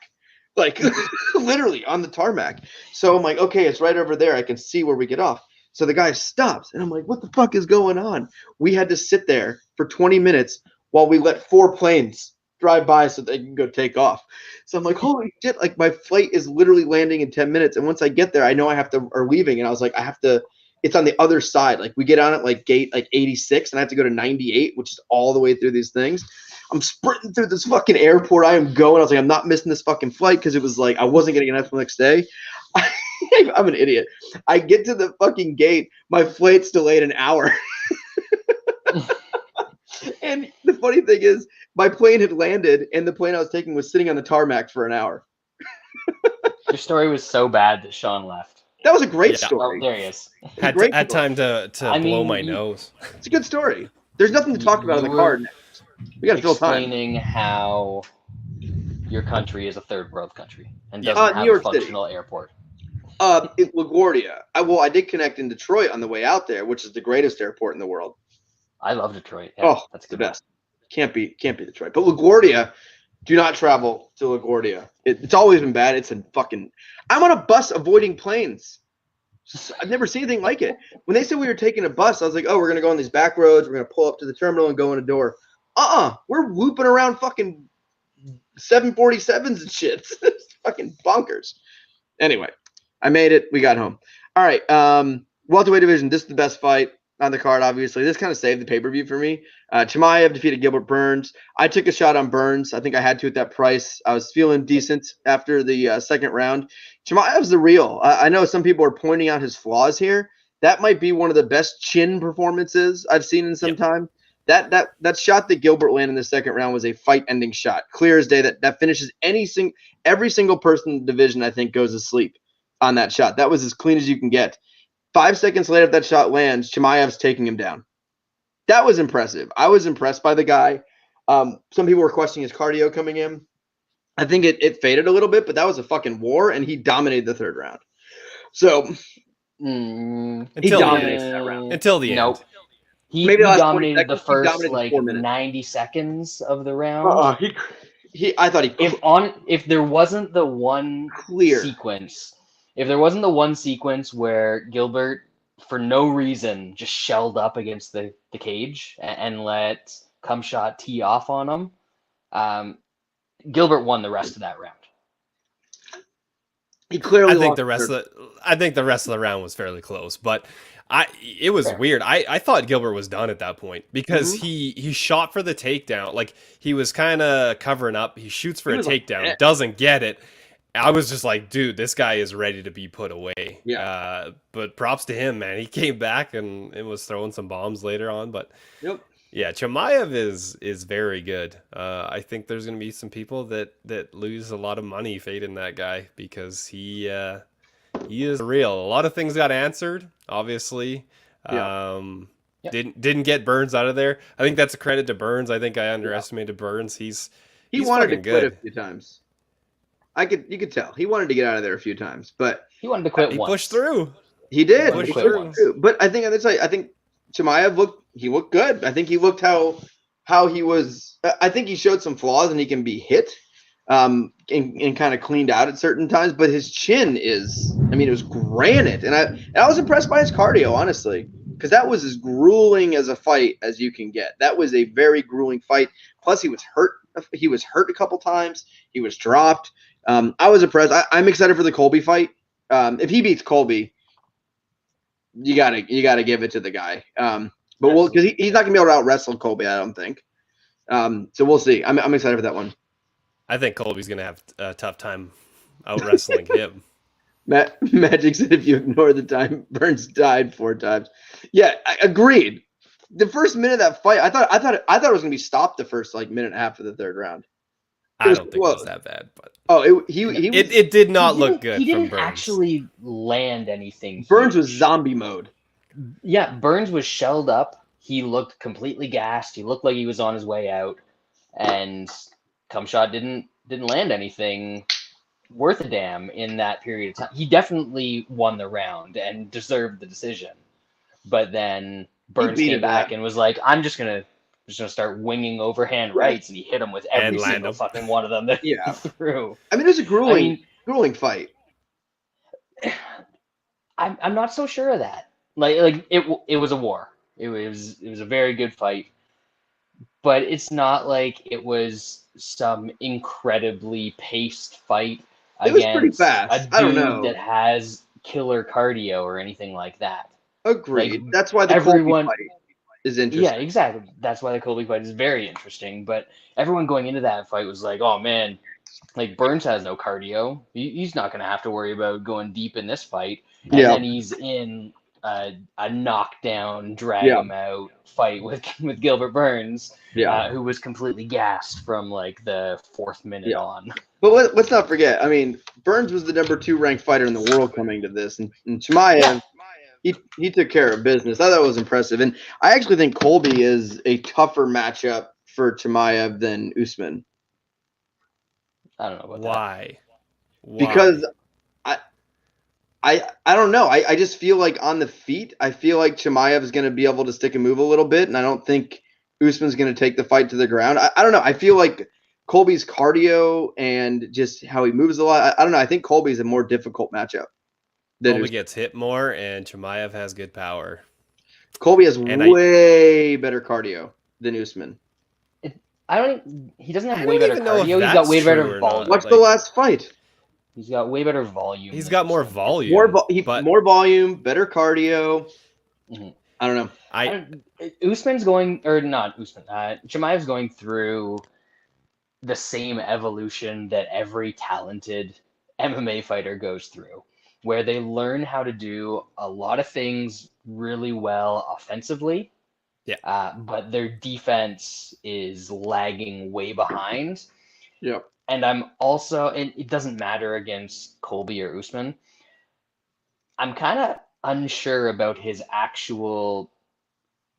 Literally on the tarmac. So I'm okay, it's right over there. I can see where we get off. So the guy stops, and I'm what the fuck is going on? We had to sit there for 20 minutes while we let 4 planes drive by so they can go take off. So I'm holy shit, my flight is literally landing in 10 minutes. And once I get there, I know are leaving. And I was I have to, it's on the other side. We get on at gate 86, and I have to go to 98, which is all the way through these things. I'm sprinting through this fucking airport. I am going. I was I'm not missing this fucking flight, because it was I wasn't getting enough the next day. I'm an idiot. I get to the fucking gate. My flight's delayed an hour. And the funny thing is, my plane had landed, and the plane I was taking was sitting on the tarmac for an hour. Your story was so bad that Sean left. That was a great story. Oh, there he is. Had time to blow my nose. It's a good story. There's nothing to talk about on the card. We got to fill time. Explaining how your country is a third world country and doesn't have a functional airport. LaGuardia. I did connect in Detroit on the way out there, which is the greatest airport in the world. I love Detroit. Yeah, that's the best. Can't be Detroit. But LaGuardia, do not travel to LaGuardia. It's always been bad. I'm on a bus avoiding planes. I've never seen anything like it. When they said we were taking a bus, I was oh, we're going to go on these back roads. We're going to pull up to the terminal and go in a door. We're whooping around fucking 747s and shit. It's fucking bonkers. Anyway, I made it. We got home. All right. Welterweight division. This is the best fight on the card, obviously. This kind of saved the pay-per-view for me. Chimaev defeated Gilbert Burns. I took a shot on Burns. I think I had to at that price. I was feeling decent after the second round. Chimaev's the real. I know some people are pointing out his flaws here. That might be one of the best chin performances I've seen in some time. That shot that Gilbert landed in the second round was a fight-ending shot. Clear as day that finishes every single person in the division, I think, goes to sleep on that shot. That was as clean as you can get. 5 seconds later, if that shot lands, Chimaev's taking him down. That was impressive. I was impressed by the guy. Some people were questioning his cardio coming in. I think it faded a little bit, but that was a fucking war, and he dominated the third round. So he dominated that round. Until the end. Nope. He dominated the first 90 seconds of the round. I thought if there wasn't the one clear sequence, if there wasn't the one sequence where Gilbert, for no reason, just shelled up against the cage and let Cumshot tee off on him, Gilbert won the rest of that round. He clearly. I think the rest of the round was fairly close, but it was weird. I thought Gilbert was done at that point because he shot for the takedown. Like, he was kind of covering up. He shoots for a takedown, doesn't get it. I was just like, dude, this guy is ready to be put away. Yeah. But props to him, man. He came back and was throwing some bombs later on. But yeah, Chimaev is very good. I think there's going to be some people that lose a lot of money fading that guy because he is real. A lot of things got answered, obviously. Didn't get Burns out of there. I think that's a credit to Burns. I think I underestimated Burns. He wanted to quit a few times. You could tell he wanted to get out of there a few times, but he wanted to quit. He once. pushed through. He did. He pushed through. But I think Chimaev looked good. I think he looked how he was. I think he showed some flaws and he can be hit, and kind of cleaned out at certain times. But his chin it was granite, and I was impressed by his cardio, honestly, because that was as grueling as a fight as you can get. That was a very grueling fight. Plus, he was hurt. He was hurt a couple times. He was dropped. I was impressed. I'm excited for the Colby fight. If he beats Colby, you gotta give it to the guy. But because he's not gonna be able to out wrestle Colby, I don't think. So we'll see. I'm excited for that one. I think Colby's gonna have a tough time out wrestling him. Magic said if you ignore the time, Burns died 4 times. Yeah, I agreed. The first minute of that fight, I thought it was gonna be stopped the first minute and a half of the third round. I don't think it was that bad, but it did not look good. He didn't from Burns. Actually land anything. Burns was zombie mode. Yeah, Burns was shelled up. He looked completely gassed. He looked like he was on his way out, and Cumshot didn't land anything worth a damn in that period of time. He definitely won the round and deserved the decision, but then Burns came back and was like, "I'm just gonna start winging overhand rights," and he hit him with every single fucking one of them that he threw. I mean, it was a grueling fight. I'm not so sure of that. Like it was a war. It was a very good fight, but it's not like it was some incredibly paced fight against a dude that has killer cardio or anything like that. Agreed. That's why the Colby fight is interesting. Yeah, exactly. That's why the Colby fight is very interesting. But everyone going into that fight was like, "Oh man, like Burns has no cardio. He's not going to have to worry about going deep in this fight." And then he's in a knockdown, drag him out fight with Gilbert Burns, who was completely gassed from like the 4th minute on. But let's not forget. I mean, Burns was the number 2 ranked fighter in the world coming to this, and Chimaev. He took care of business. I thought that was impressive. And I actually think Colby is a tougher matchup for Chimaev than Usman. I don't know about Why? Because I don't know. I just feel like on the feet, I feel like Chimaev is going to be able to stick and move a little bit, and I don't think Usman's going to take the fight to the ground. I don't know. I feel like Colby's cardio and just how he moves a lot. I don't know. I think Colby's a more difficult matchup. Colby gets hit more, and Chimaev has good power. Colby has way better cardio than Usman. He doesn't have I way don't better even know if cardio. He's got that's way true better or not. volume. Watch the last fight. He's got way better volume. He's than got more Usman. volume. More volume, better cardio. Mhm. I don't know. Usman's going, or not Usman. Chimaev's going through the same evolution that every talented MMA fighter goes through, where they learn how to do a lot of things really well offensively. Yeah. But their defense is lagging way behind. Yep. And and it doesn't matter against Colby or Usman. I'm kind of unsure about his actual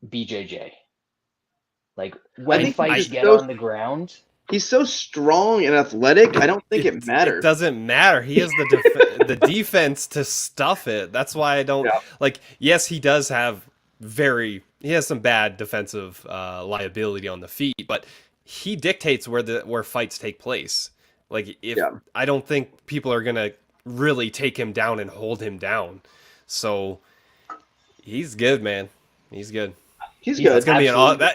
BJJ. Like when fights get on the ground. He's so strong and athletic. I don't think it matters. It doesn't matter. He has the defense to stuff it. That's why I don't like. Yes, he does have he has some bad defensive liability on the feet, but he dictates where fights take place. Like I don't think people are gonna really take him down and hold him down. So he's good, man. He's good. He's good. It's gonna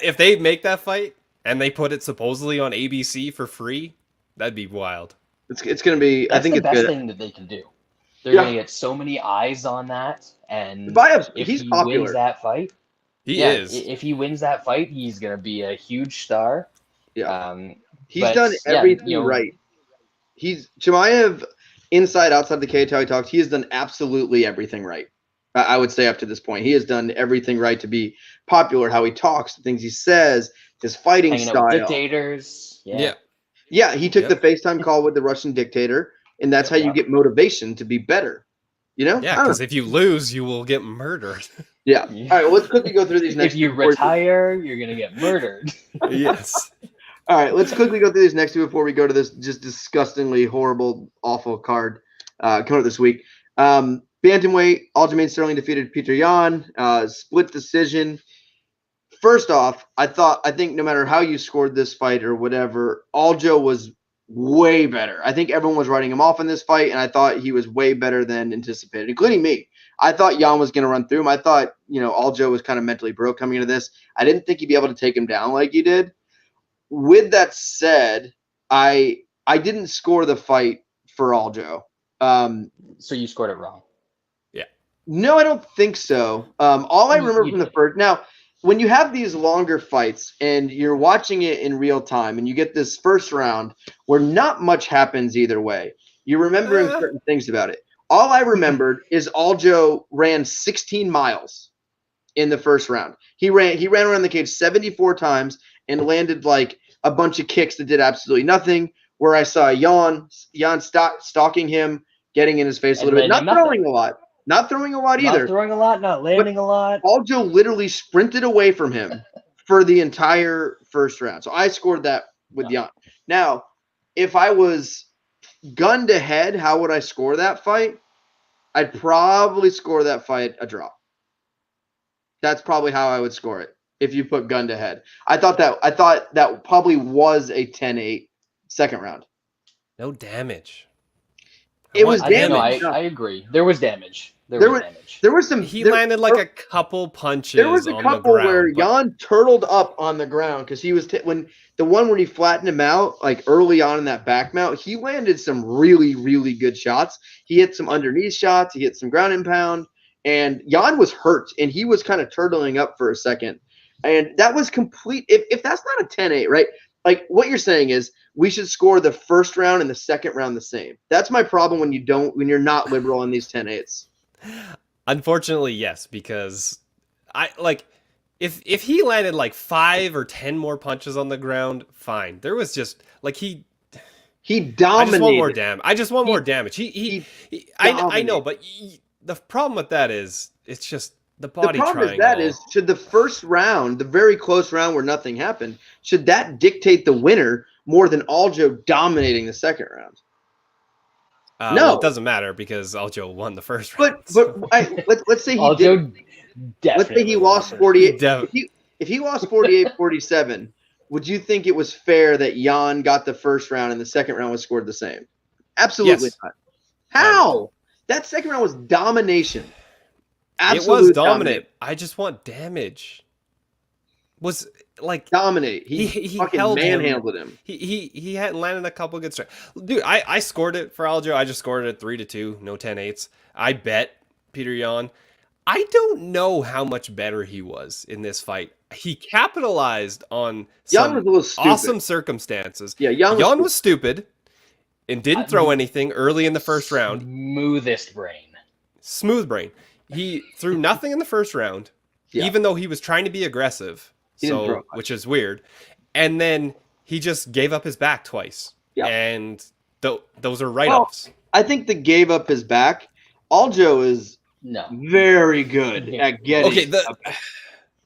if they make that fight and they put it supposedly on ABC for free, that'd be wild. It's gonna be. I think the it's best good. thing that they can do. They're gonna get so many eyes on that, and if he's he popular. wins that fight, he is. If he wins that fight, he's gonna be a huge star. Yeah, he's done everything right. He's Chimaev, inside, outside the cage, how he talks. He has done absolutely everything right. I would say up to this point, he has done everything right to be popular. How he talks, the things he says, his fighting hanging style. Out with dictators. Yeah. He took the FaceTime call with the Russian dictator, and that's how you get motivation to be better. You know? Yeah, because if you lose, you will get murdered. Yeah. All right. Well, let's quickly go through these next. If you retire, you're gonna get murdered. Yes. All right. Let's quickly go through these next two before we go to this just disgustingly horrible, awful card coming up this week. Bantamweight, Aljamain Sterling defeated Peter Yan, split decision. First off, I think no matter how you scored this fight or whatever, Aljo was way better. I think everyone was writing him off in this fight, and I thought he was way better than anticipated, including me. I thought Yan was going to run through him. I thought, Aljo was kind of mentally broke coming into this. I didn't think he'd be able to take him down like he did. With that said, I didn't score the fight for Aljo. So you scored it wrong. No, I don't think so. All I remember from the first now, when you have these longer fights and you're watching it in real time and you get this first round where not much happens either way, you're remembering certain things about it. All I remembered is Aljo ran 16 miles in the first round. He ran around the cage 74 times and landed like a bunch of kicks that did absolutely nothing. Where I saw Yan stalking him, getting in his face a little bit, not throwing a lot. Not throwing a lot either. Not throwing a lot, not landing a lot. Aljo literally sprinted away from him for the entire first round. So I scored that with Yan. Now, if I was gun to head, how would I score that fight? I'd probably score that fight a draw. That's probably how I would score it if you put gun to head. I thought that probably was a 10-8 second round. No damage. It was damage. I agree. There was damage. There was some. He landed like a couple punches. There was a couple where Yan turtled up on the ground because he was when the one where he flattened him out like early on in that back mount. He landed some really, really good shots. He hit some underneath shots. He hit some ground and pound. And Yan was hurt, and he was kind of turtling up for a second. And that was complete. If that's not a 10-8, right? Like what you're saying is we should score the first round and the second round the same. That's my problem when you're not liberal on these 10-8s. Unfortunately, yes, because if he landed like 5 or 10 more punches on the ground, fine. There was just like he dominated. I just want more damage. I know, but the problem with that is it's just the body triangle. Should the first round, the very close round where nothing happened, should that dictate the winner more than Aljo dominating the second round? No, well, it doesn't matter because Aljo won the first round. Let's say he did. Let's say he lost 48. If he lost 48-47, would you think it was fair that Yan got the first round and the second round was scored the same? Absolutely not. How? That second round was domination. It was dominant. I just want damage. was like dominate. He fucking held manhandled him. He had landed a couple good strikes. Dude, I scored it for Aljo. I just scored it 3-2, no 10-8s. I bet Peter Yan. I don't know how much better he was in this fight. He capitalized on some awesome circumstances. Yeah, Yan was stupid and didn't throw anything early in the first round. Smooth brain. He threw nothing in the first round, even though he was trying to be aggressive, which is weird. And then he just gave up his back twice. Yeah. And those are write-offs. Well, I think the gave up his back. Aljo is very good at getting. Okay,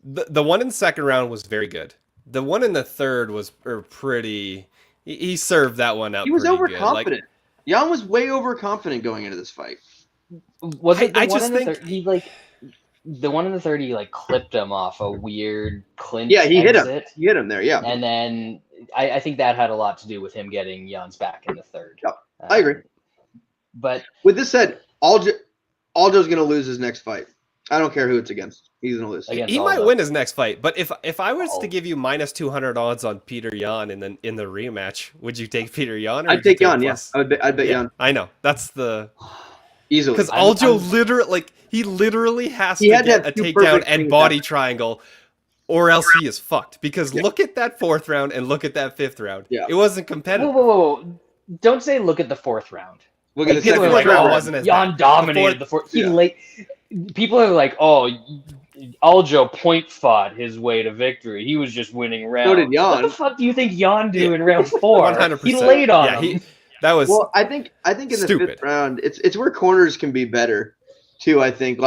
the one in the second round was very good. The one in the third was pretty. He served that one out. He was overconfident. Yan was way overconfident going into this fight. Was it the one in the third? He the one in the third, he clipped him off a weird clinch. Yeah, he hit him. He hit him there. Yeah, and then I think that had a lot to do with him getting Jan's back in the third. Yep. I agree. But with this said, Aljo's going to lose his next fight. I don't care who it's against. He's going to lose. He might win his next fight, but if I was to give you minus 200 odds on Peter Yan in the rematch, would you take Peter Yan? I'd take Yan. Yes, I'd bet Yan. I know that's the easily because Aljo literally has to get a takedown and body triangle, or else he is fucked. Because look at that fourth round and look at that fifth round. Yeah. It wasn't competitive. Whoa. Don't say look at the fourth round. Look at the second round. It wasn't as Yan dominated the fourth. People are like, oh, Aljo point fought his way to victory. He was just winning rounds. So did Yan. What the fuck do you think Yan do in round 4? 100%. He laid on him. That was I think in the fifth round, it's where corners can be better too. I think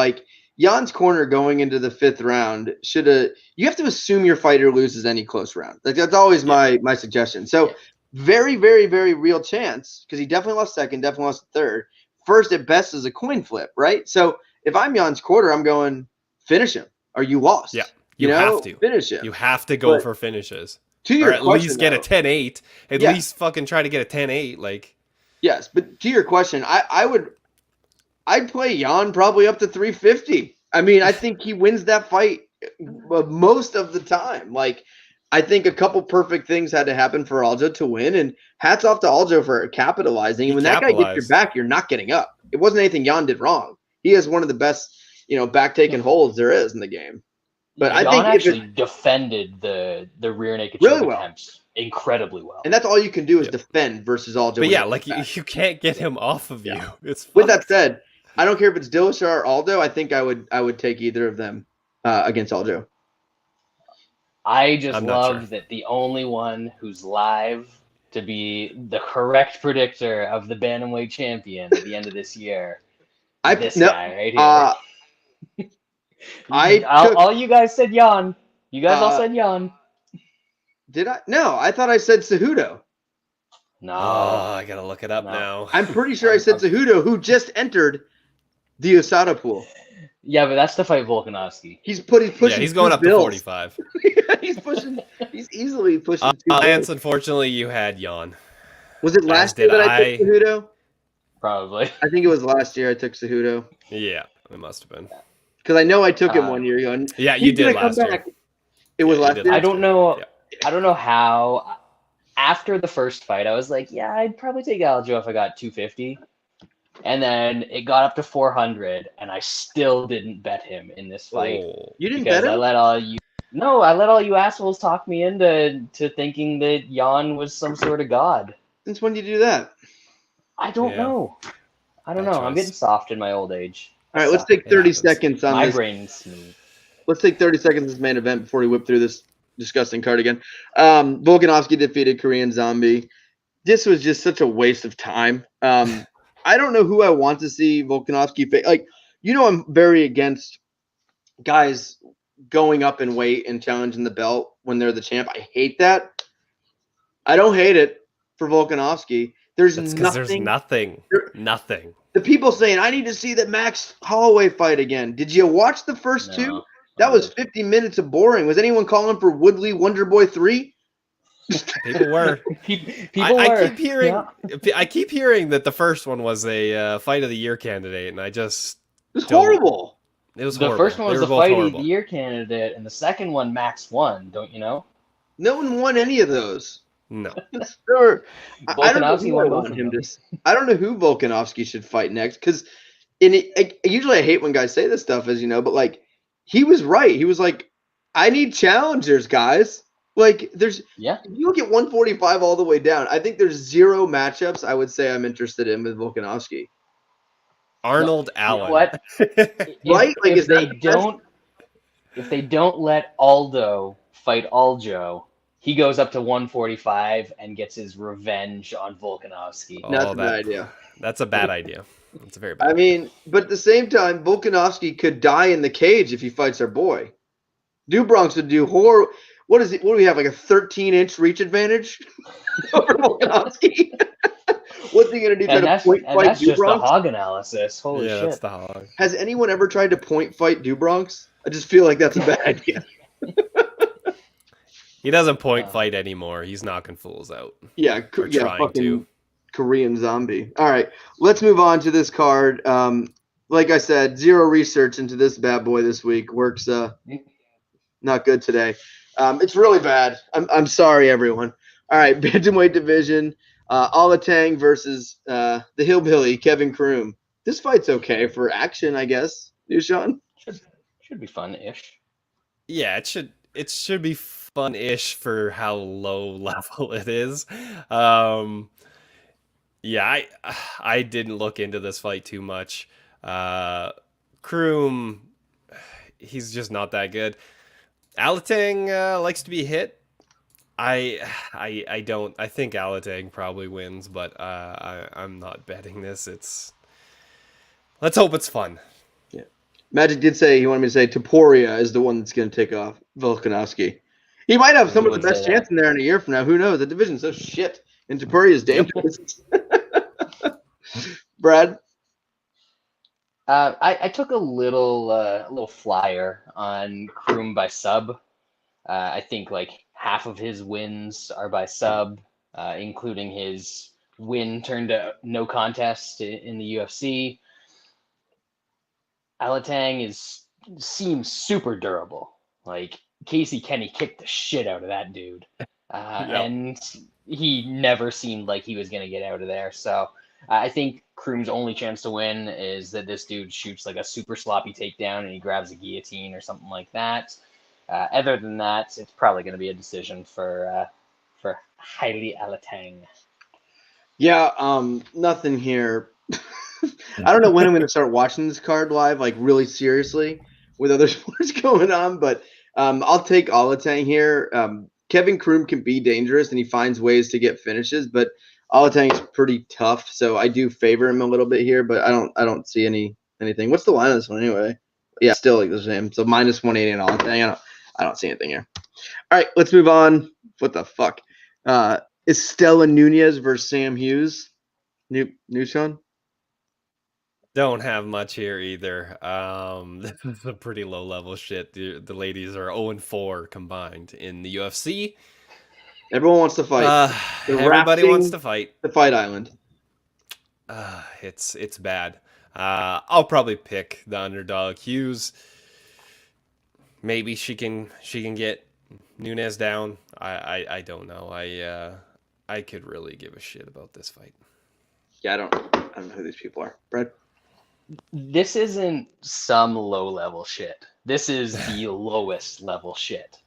Jan's corner going into the fifth round you have to assume your fighter loses any close round. That's always my suggestion. So very, very, very real chance because he definitely lost second, definitely lost third. First at best is a coin flip, right? So if I'm Jan's quarter, I'm going finish him or you lost. Yeah, you have to finish him. You have to go for finishes. Or at least get a 10-8. At least fucking try to get a 10-8. Yes, but to your question, I'd play Yan probably up to 350. I mean, I think he wins that fight most of the time. I think a couple perfect things had to happen for Aljo to win, and hats off to Aljo for capitalizing. And when that guy gets your back, you're not getting up. It wasn't anything Yan did wrong. He has one of the best, back taking holds there is in the game. But I think actually defended the rear naked choke attempts incredibly well. And that's all you can do is defend versus Aljo. But you can't get him off of you. It's with that said, I don't care if it's Dillashaw or Aldo. I think I would take either of them against Aljo. I just love that the only one who's live to be the correct predictor of the bantamweight champion at the end of this year. Guy right here. All you guys said Yan. You guys all said Yan. Did I? No, I thought I said Cejudo. No. Oh, I gotta look it up now. I'm pretty sure I said Cejudo, who just entered the USADA pool. Yeah, but that's to fight Volkanovski. He's pushing. Yeah, he's going up to 45. He's pushing. He's easily pushing. Lance, unfortunately, you had Yan. Was it last year that I took Cejudo? Probably. I think it was last year I took Cejudo. Yeah, it must have been. Because I know I took him 1 year ago. Yeah, you did last year. It was last year. I don't know. Yeah. I don't know how. After the first fight, I was like, yeah, I'd probably take Aljo if I got 250. And then it got up to 400, and I still didn't bet him in this fight. Oh. You didn't bet him? I let all you assholes talk me into thinking that Yan was some sort of god. Since when did you do that? I don't know. I'm getting soft in my old age. All right, let's take 30 seconds on my this. My brain's smooth. Let's take 30 seconds on this main event before we whip through this disgusting card again. Volkanovski defeated Korean Zombie. This was just such a waste of time. I don't know who I want to see Volkanovski face. I'm very against guys going up in weight and challenging the belt when they're the champ. I hate that. I don't hate it for Volkanovski. There's nothing. Nothing. The people saying, I need to see that Max Holloway fight again. Did you watch the first two? That was 50 minutes of boring. Was anyone calling for Woodley Wonderboy 3? People were. I keep hearing that the first one was a fight of the year candidate, and it was horrible. It was The horrible. first one was the Fight of the Year candidate, and the second one Max won. Don't you know? No one won any of those. No. I don't know who I want him to. I don't know who Volkanovski should fight next because, usually I hate when guys say this stuff, as you know, but like he was right. He was like, I need challengers, guys. Like if you look at 145 all the way down, I think there's 0 matchups I would say I'm interested in with Volkanovski. Arnold Allen. What? Right? Like if they don't let Aldo fight Aljo, he goes up to 145 and gets his revenge on Volkanovski. That's a bad idea. That's a bad idea. It's a very bad. I mean, but at the same time, Volkanovski could die in the cage if he fights our boy. Dubronx would do horror. What is it? What do we have? Like a 13-inch reach advantage over Volkanovski? What's he gonna do? That's just the hog analysis. Holy shit! That's the hog. Has anyone ever tried to point fight Dubronx? I just feel like that's a bad idea. He doesn't point fight anymore. He's knocking fools out. Yeah, fucking Korean zombie. All right, let's move on to this card. Like I said, 0 research into this bad boy this week. Works not good today. It's really bad. I'm sorry, everyone. All right, bantamweight division. Alateng versus the hillbilly Kevin Croom. This fight's okay for action, I guess. You, Sean? Should be fun-ish. Yeah, it should be fun-ish for how low level it is. Yeah, I didn't look into this fight too much. Croom, he's just not that good. Alateng likes to be hit. I don't. I think Alateng probably wins, but I'm not betting this. Let's hope it's fun. Yeah, Magic did say he wanted me to say Topuria is the one that's going to take off Volkanovski. He might have some of the best chance in there in a year from now. Who knows? The division's so shit, and Topuria is dangerous. Brad, I took a little flyer on Croom by sub. I think like half of his wins are by sub, including his win turned to no contest in the UFC. Alateng seems super durable. Like Casey Kenny kicked the shit out of that dude, and he never seemed like he was going to get out of there. So I think Croom's only chance to win is that this dude shoots like a super sloppy takedown and he grabs a guillotine or something like that. Other than that, it's probably going to be a decision for Haile Alateng. Yeah, nothing here. I don't know when I'm going to start watching this card live, like really seriously, with other sports going on. But I'll take Alateng here. Kevin Croom can be dangerous, and he finds ways to get finishes. But Alateng is pretty tough, so I do favor him a little bit here. But I don't see anything. What's the line of this one anyway? Yeah, still like the same. So minus 180 on Alateng. I don't see anything here. All right, let's move on. What the fuck? Is Stella Nunes versus Sam Hughes? New Sean? Don't have much here either. This is a pretty low level shit. The ladies are 0-4 combined in the UFC. Everyone wants to fight. Everybody wants to fight. The Fight Island. It's bad. I'll probably pick the underdog Hughes. Maybe she can get Nunes down. I don't know. I could really give a shit about this fight. Yeah, I don't know who these people are. Brad? This isn't some low level shit. This is the lowest level shit.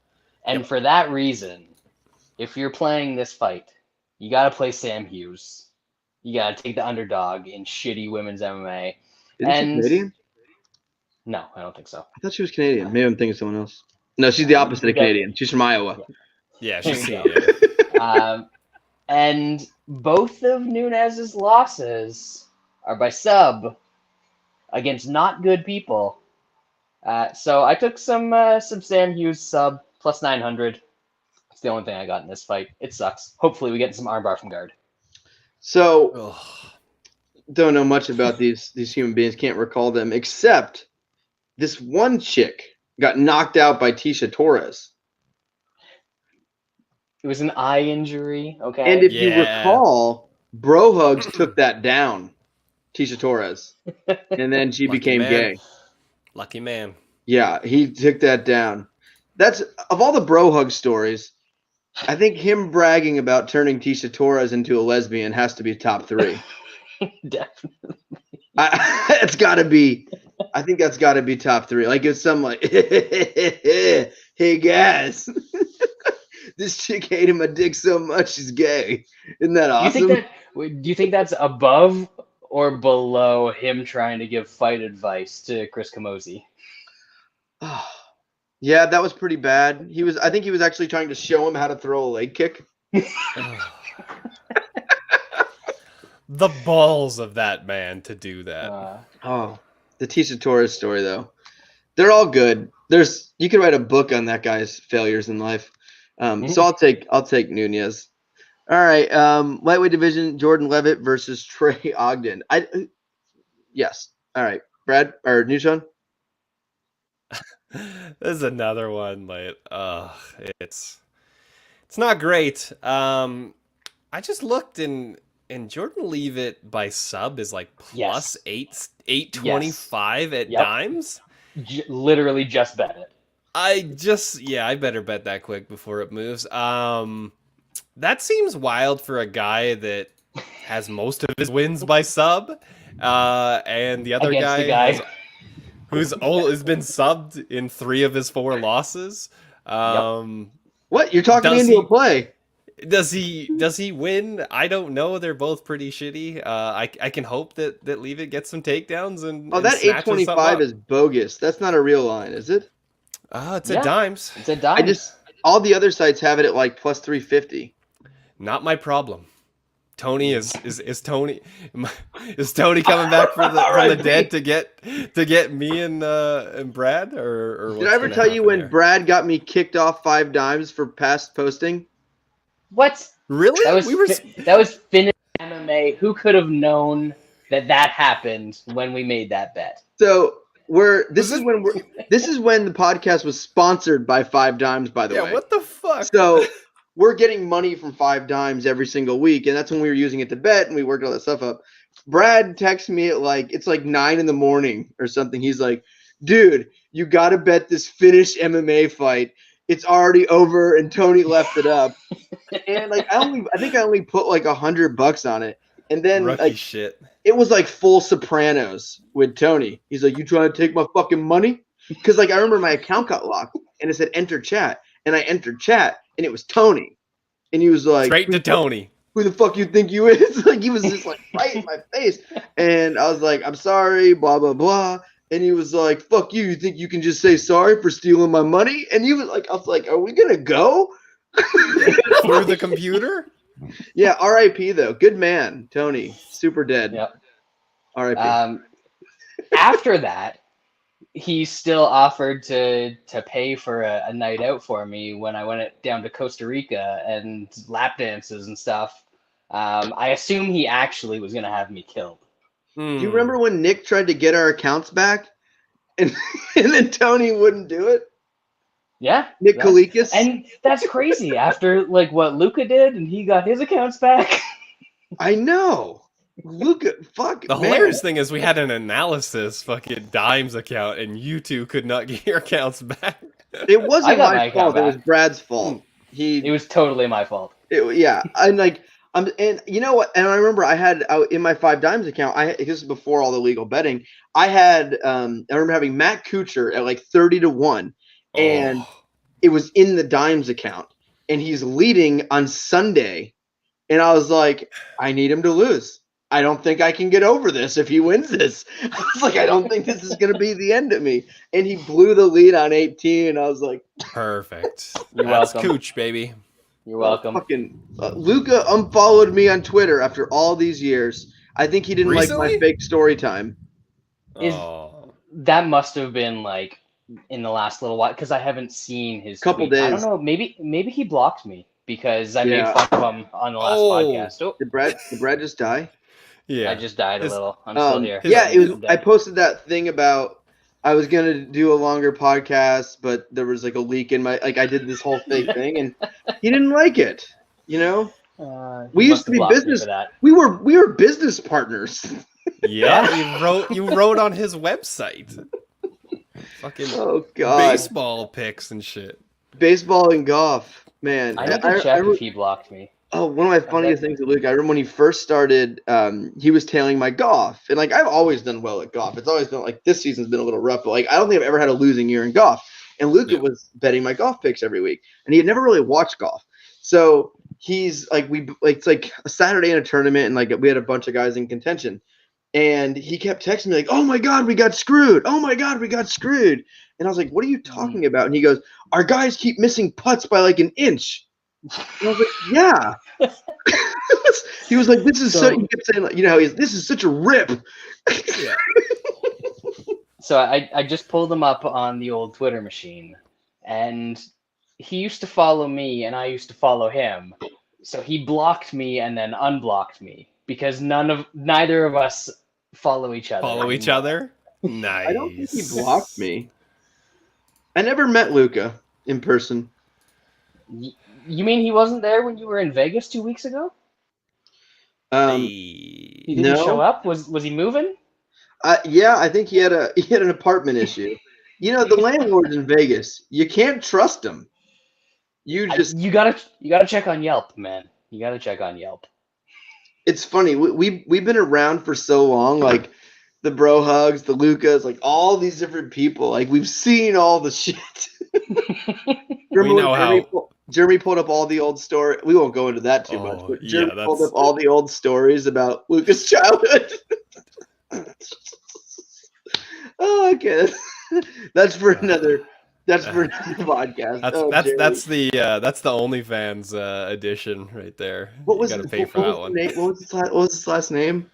And for that reason, if you're playing this fight, you got to play Sam Hughes. You got to take the underdog in shitty women's MMA. Isn't she Canadian? No, I don't think so. I thought she was Canadian. Maybe I'm thinking of someone else. No, she's the opposite of Canadian. She's from Iowa. Yeah, she's and both of Nunes' losses are by sub against not good people. So I took some Sam Hughes sub plus 900. It's the only thing I got in this fight. It sucks. Hopefully we get some armbar from guard. So don't know much about these human beings. Can't recall them except this one chick got knocked out by Tisha Torres. It was an eye injury, okay? And if you recall, Bro Hugs took that down, Tisha Torres. And then she became gay. Lucky man. Yeah, he took that down. That's of all the bro hug stories. I think him bragging about turning Tisha Torres into a lesbian has to be top 3. Definitely. It's got to be. I think that's got to be top 3. Like it's some like, hey guys, this chick hated my dick so much she's gay. Isn't that awesome? Do you think that's above or below him trying to give fight advice to Chris Camozzi? Oh, yeah, that was pretty bad. I think he was actually trying to show him how to throw a leg kick. The balls of that man to do that. The Tisha Torres story though. They're all good. You could write a book on that guy's failures in life. So I'll take Nunes. All right. Lightweight division, Jordan Leavitt versus Trey Ogden. Yes. All right. Brad or Newton? This is another one. Like, it's not great. I just looked and Jordan Leavitt by sub is like plus 825 at dimes. Literally just bet it. I better bet that quick before it moves. That seems wild for a guy that has most of his wins by sub, and the other guy who's has been subbed in 3 of his 4 losses. What? You're talking into a play? Does he win? I don't know. They're both pretty shitty. I can hope that Leavitt gets some takedowns and that 825 is bogus. That's not a real line, is it? It's at dimes. It's at dimes. All the other sites have it at like plus 350. Not my problem. Tony is Tony coming back from the dead to get me and Brad or did I ever tell you when Brad got me kicked off 5 dimes for past posting? What? Really? That was finished MMA. Who could have known that happened when we made that bet? So this is when the podcast was sponsored by 5 dimes, by the way. Yeah, what the fuck? So we're getting money from 5 dimes every single week, and that's when we were using it to bet, and we worked all that stuff up. Brad texts me at it's 9 in.the.morning or something. He's like, dude, you got to bet this Finnish MMA fight. It's already over, and Tony left it up. And I think I only put $100 on it. And then shit. It was full Sopranos with Tony. He's like, you trying to take my fucking money? Because I remember my account got locked and it said enter chat. And I entered chat and it was Tony. And he was like, straight to Tony. Who the fuck you think you is? He was just right in my face. And I was like, I'm sorry, blah, blah, blah. And he was like, fuck you. You think you can just say sorry for stealing my money? And he was like, I was like, are we going to go? Through the computer? Yeah, R.I.P. though. Good man, Tony. Super dead. Yep. R.I.P. After that, he still offered to pay for a night out for me when I went down to Costa Rica and lap dances and stuff. I assume he actually was going to have me killed. Do you remember when Nick tried to get our accounts back and then Tony wouldn't do it? Yeah. Nick Kalikas. And that's crazy after what Luca did and he got his accounts back. I know. Luca, The hilarious thing is we had an analysis fucking dimes account and you two could not get your accounts back. It wasn't my fault. It was Brad's fault. It was totally my fault. And you know what? And I remember I had in my 5 dimes account. This is before all the legal betting. I had. I remember having Matt Kuchar at 30-1, and it was in the dimes account, and he's leading on Sunday, and I was like, I need him to lose. I don't think I can get over this if he wins this. I was like, I don't think this is going to be the end of me. And he blew the lead on 18, and I was like, perfect. You're That's welcome. Cooch, baby. You're welcome. Luca unfollowed me on Twitter after all these years. I think he didn't Recently? like my fake story time. That must have been in the last little while because I haven't seen his couple tweet. days. I don't know. Maybe he blocked me because I made fun of him on the last podcast. Oh. Did Brad just die? Yeah, I just died a little. I'm still here. Yeah, it was. I posted that thing about I was gonna do a longer podcast, but there was a leak in my I did this whole fake thing, and he didn't like it. You know, we used to be business. We were business partners. Yeah, you wrote on his website. Fucking oh god, baseball picks and shit. Baseball and golf, man. I need to check if he blocked me. Oh, one of my funniest things with Luke, I remember when he first started, he was tailing my golf. And, like, I've always done well at golf. It's always been, like, this season's been a little rough. But, like, I don't think I've ever had a losing year in golf. And Luca was betting my golf picks every week. And he had never really watched golf. So he's, like, it's, like, a Saturday in a tournament. And, like, we had a bunch of guys in contention. And he kept texting me, like, oh, my God, we got screwed. Oh, my God, we got screwed. And I was like, what are you talking about? And he goes, our guys keep missing putts by, like, an inch. And I was like, yeah. He was like, this is so, he kept saying, like, you know, this is such a rip. Yeah. So I just pulled him up on the old Twitter machine, and he used to follow me and I used to follow him. So he blocked me and then unblocked me because neither of us follow each other. Follow each other? Nice. I don't think he blocked me. I never met Luca in person. You mean he wasn't there when you were in Vegas 2 weeks ago? He didn't show up? Was he moving? Yeah, I think he had an apartment issue. You know, the landlords in Vegas, you can't trust them. You gotta check on Yelp, man. You gotta check on Yelp. It's funny. We've been around for so long, like the bro hugs, the Lucas, like all these different people. Like we've seen all the shit. We know how. Jeremy pulled up all the old stories. We won't go into that too much, but Jeremy pulled up all the old stories about Luca's childhood. Oh, okay. That's for another podcast. That's the OnlyFans edition right there. What was you gotta pay for that one. What was his last name?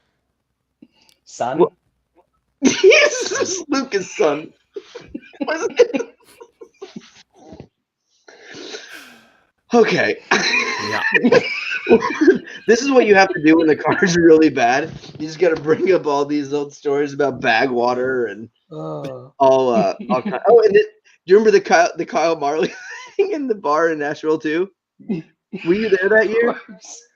Son. Yes, Luca's son. Okay. Yeah. This is what you have to do when the car's really bad. You just got to bring up all these old stories about bag water and all kind. Oh, and do you remember the Kyle Marley thing in the bar in Nashville too? Were you there that year?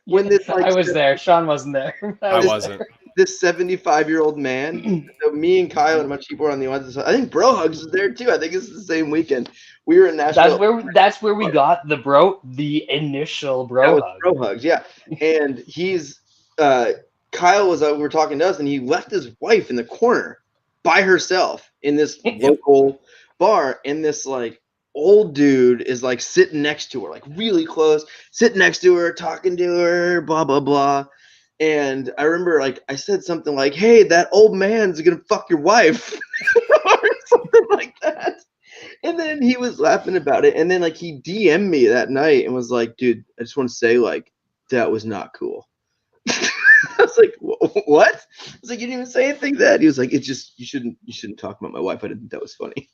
When this, like, I was there. Sean wasn't there. I wasn't. This 75-year-old man. So me and Kyle and a bunch of people were on the other side. I think Bro Hugs was there too. I think it's the same weekend. We were in Nashville. That's where we got the initial Bro Hug. Bro Hugs, yeah. And he's Kyle was we were talking to us, and he left his wife in the corner by herself in this local bar, and this like old dude is like sitting next to her, like really close, sitting next to her, talking to her, blah blah blah. And I remember, like, I said something like, "Hey, that old man's gonna fuck your wife," or something like that. And then he was laughing about it. And then, like, he DM'd me that night and was like, "Dude, I just want to say, like, that was not cool." I was like, "What?" I was like, "You didn't even say anything then." He was like, "It's just you shouldn't talk about my wife. I didn't think that was funny."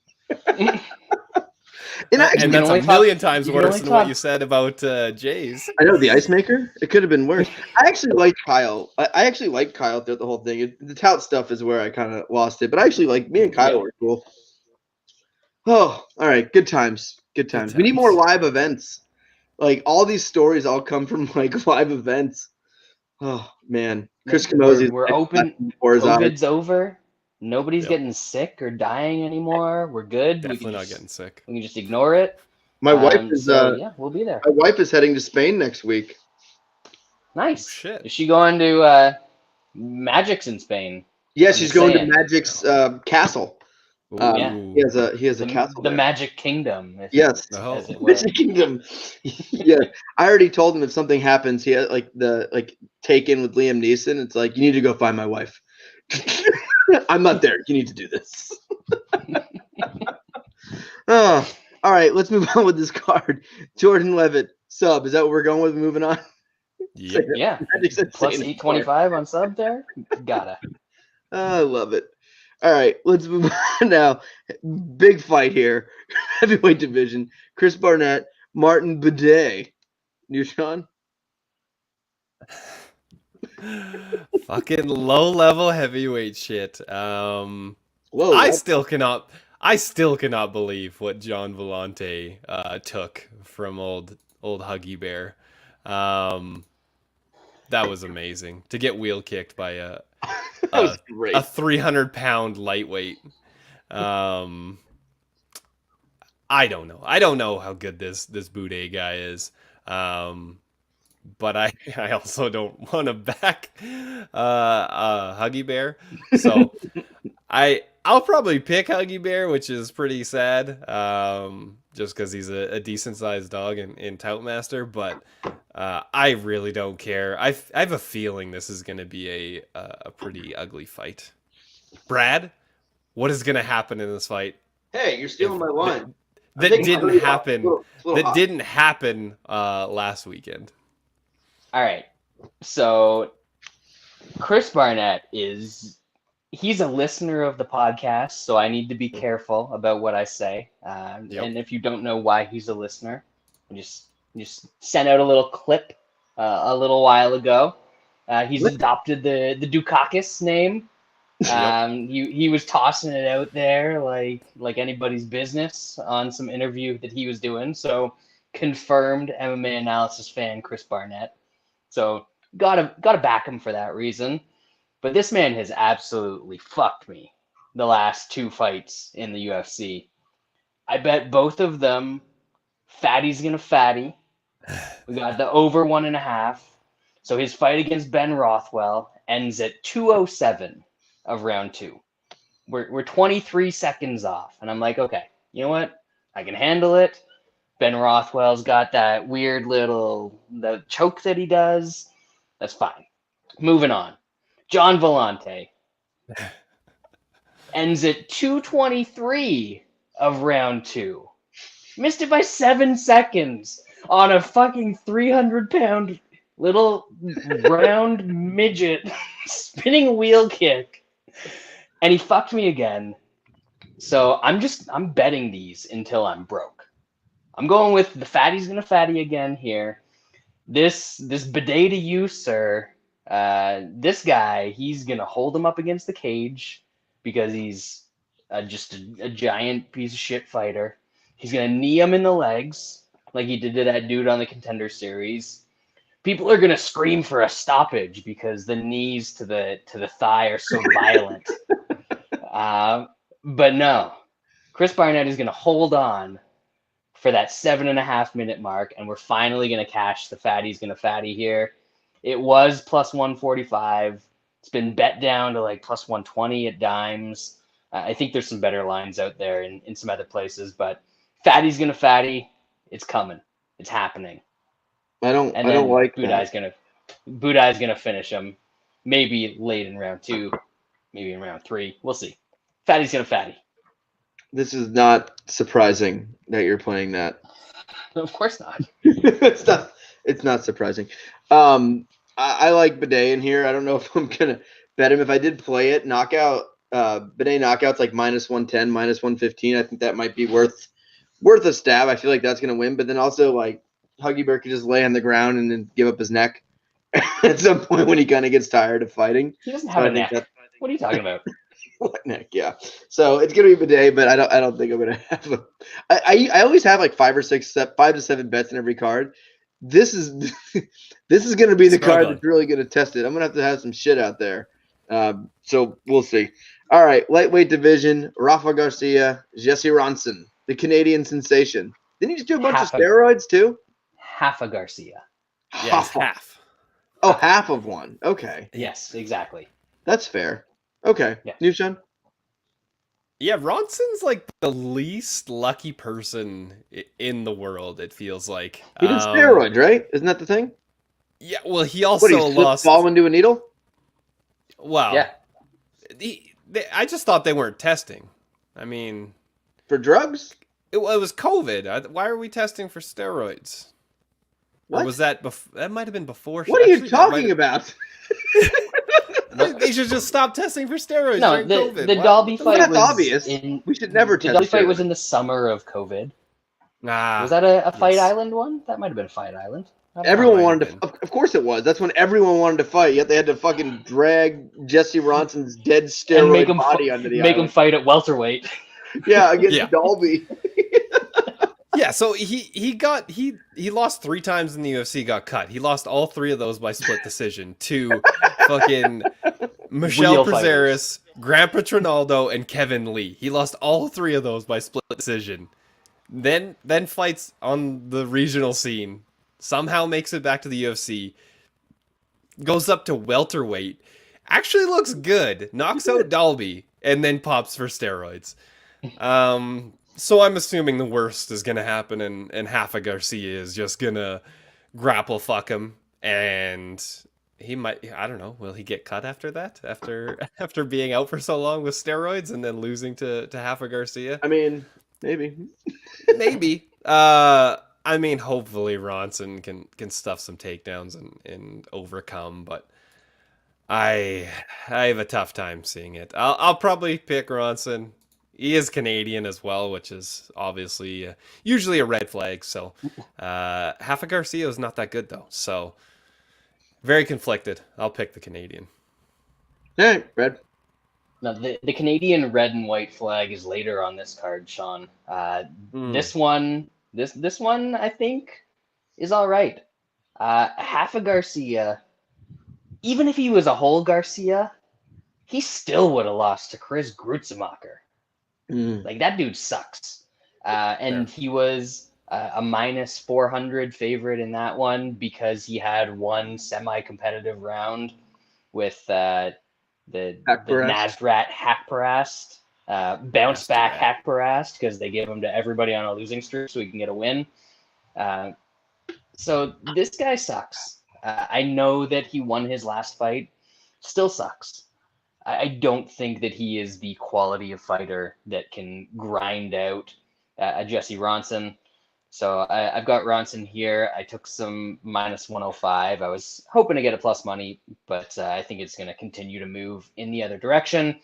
And that's a million times worse than what you said about Jays. I know, the ice maker. It could have been worse. I actually liked Kyle. I actually liked Kyle throughout the whole thing. The tout stuff is where I kind of lost it. But I actually like me and Kyle were cool. Oh, all right. Good times. Good times. We need more live events. Like, all these stories all come from, like, live events. Oh, man. Chris Camozzi. We're open. COVID's over. Nobody's getting sick or dying anymore. We're good. Definitely not getting sick. We can just ignore it. My wife is we'll be there. My wife is heading to Spain next week. Nice. Oh, shit. Is she going to Magic's in Spain? Yeah, she's going to Magic's castle. Yeah. He has a castle. The there. Magic Kingdom. Yes. Magic Kingdom. Yeah. I already told him if something happens, he had Taken with Liam Neeson. It's like, you need to go find my wife. I'm not there. You need to do this. All right, let's move on with this card. Jordan Leavitt, sub. Is that what we're going with? Moving on? Yep. Yeah. Plus 825 on sub there? Gotta. I love it. All right, let's move on now. Big fight here. Heavyweight division. Chris Barnett, Martin Buday. You, Sean? Fucking low-level heavyweight shit. Whoa, I still cannot believe what John Vellante took from old Huggy Bear. That was amazing to get wheel kicked by a 300-pound lightweight. I don't know. I don't know how good this Buday guy is. But I also don't want to back Huggy Bear. So I'll probably pick Huggy Bear, which is pretty sad. Just because he's a decent sized dog in Toutmaster, but I really don't care. I have a feeling this is going to be a pretty ugly fight. Brad, what is going to happen in this fight? Hey, you're stealing my line. That didn't happen. That didn't happen last weekend. All right. So Chris Barnett he's a listener of the podcast, so I need to be careful about what I say. And if you don't know why he's a listener, I just sent out a little clip a little while ago. He's adopted the Dukakis name. He was tossing it out there like anybody's business on some interview that he was doing. So confirmed MMA Analysis fan Chris Barnett. So gotta back him for that reason. But this man has absolutely fucked me the last 2 fights in the UFC. I bet both of them fatty's gonna fatty. We got the over 1.5. So his fight against Ben Rothwell ends at 2:07 of round 2. We're 23 seconds off. And I'm like, okay, you know what? I can handle it. Ben Rothwell's got that weird the choke that he does. That's fine. Moving on. John Vellante ends at 2:23 of round 2. Missed it by 7 seconds on a fucking 300-pound little round midget spinning wheel kick. And he fucked me again. So I'm betting these until I'm broke. I'm going with the fatty's gonna fatty again here. This bidet to you, sir. This guy, he's gonna hold him up against the cage because he's just a giant piece of shit fighter. He's gonna knee him in the legs like he did to that dude on the Contender Series. People are gonna scream for a stoppage because the knees to the thigh are so violent. But no, Chris Barnett is gonna hold on for that 7.5 minute mark, and we're finally gonna cash the fatty's gonna fatty here. It was plus 145. It's been bet down to like plus 120 at dimes. I think there's some better lines out there in some other places, but fatty's gonna fatty. It's coming. It's happening. I don't like Buday's that. Buday's gonna finish him. Maybe late in round 2, maybe in round 3. We'll see. Fatty's gonna fatty. This is not surprising that you're playing that. Of course not. It's not surprising. I like Buday in here. I don't know if I'm gonna bet him. If I did play it, knockout, Buday knockouts like minus 110, minus 115. I think that might be worth a stab. I feel like that's gonna win. But then also like Huggy Bear could just lay on the ground and then give up his neck at some point when he kind of gets tired of fighting. He doesn't have a neck. What are you talking about? What neck? Yeah. So it's gonna be Buday, but I don't think I'm gonna have a. I always have like 5 to 7 bets in every card. This is going to be the card that's really going to test it. I'm going to have some shit out there. So we'll see. All right, lightweight division, Rafa Garcia, Jesse Ronson, the Canadian sensation. Didn't he just do a bunch of steroids too? Half a Garcia. Yeah, half. Oh, half of one. Okay. Yes, exactly. That's fair. Okay. Yeah. Newshan? Yeah, Ronson's like the least lucky person in the world, it feels like. He did steroids, right? Isn't that the thing? Yeah, well, he also lost. Fall into a needle? Wow. Yeah. I just thought they weren't testing. I mean, for drugs? It was COVID. Why are we testing for steroids? What? Or was that that might have been before? What are you talking about? They should just stop testing for steroids No, during COVID. The Dalby fight that's was obvious. We should never test. The Dalby fight was in the summer of COVID. Was that a Fight Island one? That might have been Fight Island. Everyone wanted to. Of course it was. That's when everyone wanted to fight. Yet they had to fucking drag Jesse Ronson's dead steroid body onto the make island. him fight at welterweight. Yeah, against Dalby. Yeah, so he lost 3 times in the UFC, got cut. He lost all 3 of those by split decision to fucking Michel Prazeres, Grandpa Trinaldo and Kevin Lee. He lost all 3 of those by split decision. Then fights on the regional scene. Somehow makes it back to the UFC. Goes up to welterweight. Actually looks good. Knocks out Dalby. And then pops for steroids. So I'm assuming the worst is going to happen. And Rafa Garcia is just going to grapple fuck him. And he might, I don't know, will he get cut after that? After being out for so long with steroids and then losing to Rafa Garcia? I mean, maybe. Maybe. I mean, hopefully Ronson can stuff some takedowns and overcome, but I have a tough time seeing it. I'll probably pick Ronson. He is Canadian as well, which is obviously usually a red flag. So Rafa Garcia is not that good though. So very conflicted. I'll pick the Canadian. All right, Red. Now, the Canadian red and white flag is later on this card, Sean. This one, I think, is all right. Rafa Garcia, even if he was a whole Garcia, he still would have lost to Chris Grutzemacher. Like, that dude sucks. And he was a minus 400 favorite in that one because he had one semi-competitive round with the Nasrat Hakparast, bounce back Hakparast, because they give him to everybody on a losing streak so he can get a win. So this guy sucks. I know that he won his last fight, still sucks. I don't think that he is the quality of fighter that can grind out a Jesse Ronson. So I've got Ronson here. I took some minus 105. I was hoping to get a plus money, but I think it's going to continue to move in the other direction.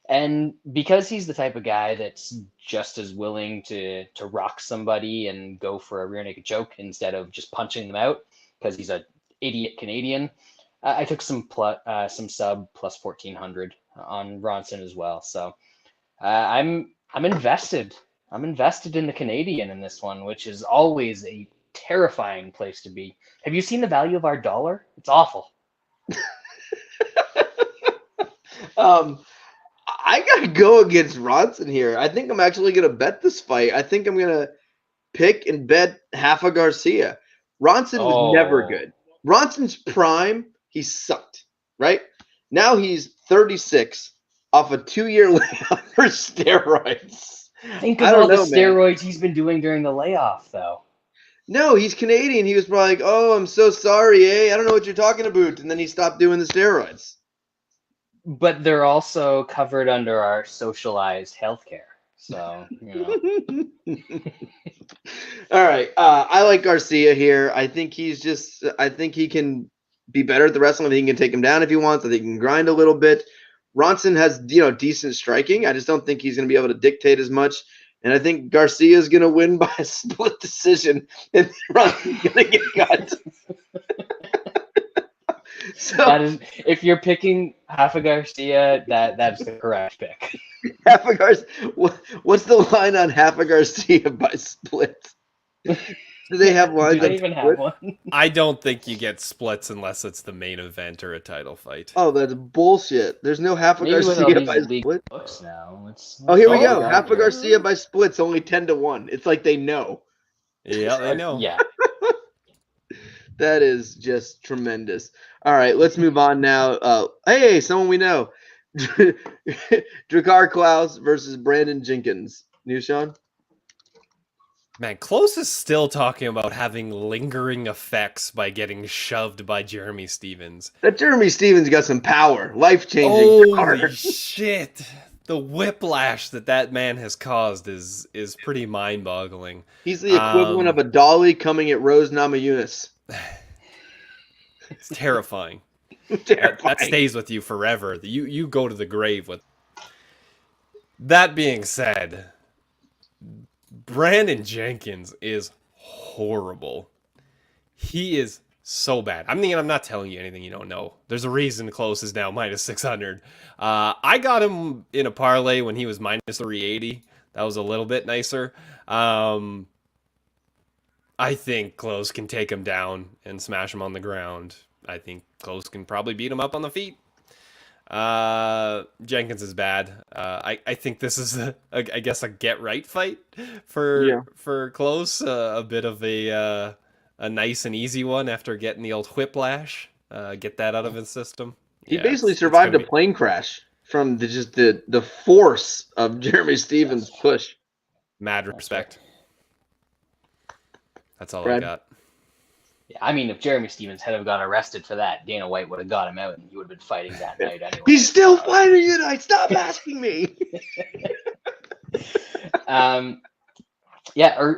And because he's the type of guy that's just as willing to rock somebody and go for a rear naked choke instead of just punching them out, because he's an idiot Canadian, I took some sub plus 1400 on Ronson as well. So I'm invested. I'm invested in the Canadian in this one, which is always a terrifying place to be. Have you seen the value of our dollar? It's awful. I gotta go against Ronson here. I think I'm actually gonna bet this fight. I think I'm gonna pick and bet Rafa Garcia. Ronson was never good. Ronson's prime, he sucked, right? Now he's 36 off a 2-year layoff for steroids. Think of all the steroids he's been doing during the layoff, though. No, he's Canadian. He was probably like, "Oh, I'm so sorry, I don't know what you're talking about," and then he stopped doing the steroids. But they're also covered under our socialized healthcare. So, you know. All right. I like Garcia here. I think he can be better at the wrestling. I think he can take him down if he wants. I think he can grind a little bit. Ronson has, decent striking. I just don't think he's going to be able to dictate as much. And I think Garcia is going to win by a split decision, and Ronson's going to get cut. So that is, if you're picking Rafa Garcia, that's the correct pick. Rafa Garcia. What's the line on Rafa Garcia by split? Do they have lines? Do they even have one? I don't think you get splits unless it's the main event or a title fight. Oh, that's bullshit. There's no Rafa Garcia by split. Now. Oh, here we go. Rafa Garcia by splits only 10-1. It's like they know. Yeah, they know. Yeah. That is just tremendous. All right, let's move on now. Hey, someone we know. Drakkar Klose versus Brandon Jenkins. News, Sean? Man, Klose is still talking about having lingering effects by getting shoved by Jeremy Stephens. That Jeremy Stephens got some power. Life-changing. Holy shit. The whiplash that man has caused is pretty mind-boggling. He's the equivalent of a dolly coming at Rose Namajunas. It's terrifying. Terrifying. That stays with you forever. You go to the grave with. That being said, Brandon Jenkins is horrible. He is so bad. I'm not telling you anything you don't know. There's a reason Klose is now minus 600. I got him in a parlay when he was minus 380. That was a little bit nicer. I think Klose can take him down and smash him on the ground. I think Klose can probably beat him up on the feet. Jenkins is bad. I think this is I guess a get right fight for Klose. A bit of a nice and easy one after getting the old whiplash. Get that out of his system. He basically survived a plane crash from the force of Jeremy Stephens' push. Mad respect. That's all I got. Yeah, I mean, if Jeremy Stephens had got arrested for that, Dana White would have got him out, and he would have been fighting that night anyway. He's still fighting tonight. Stop asking me.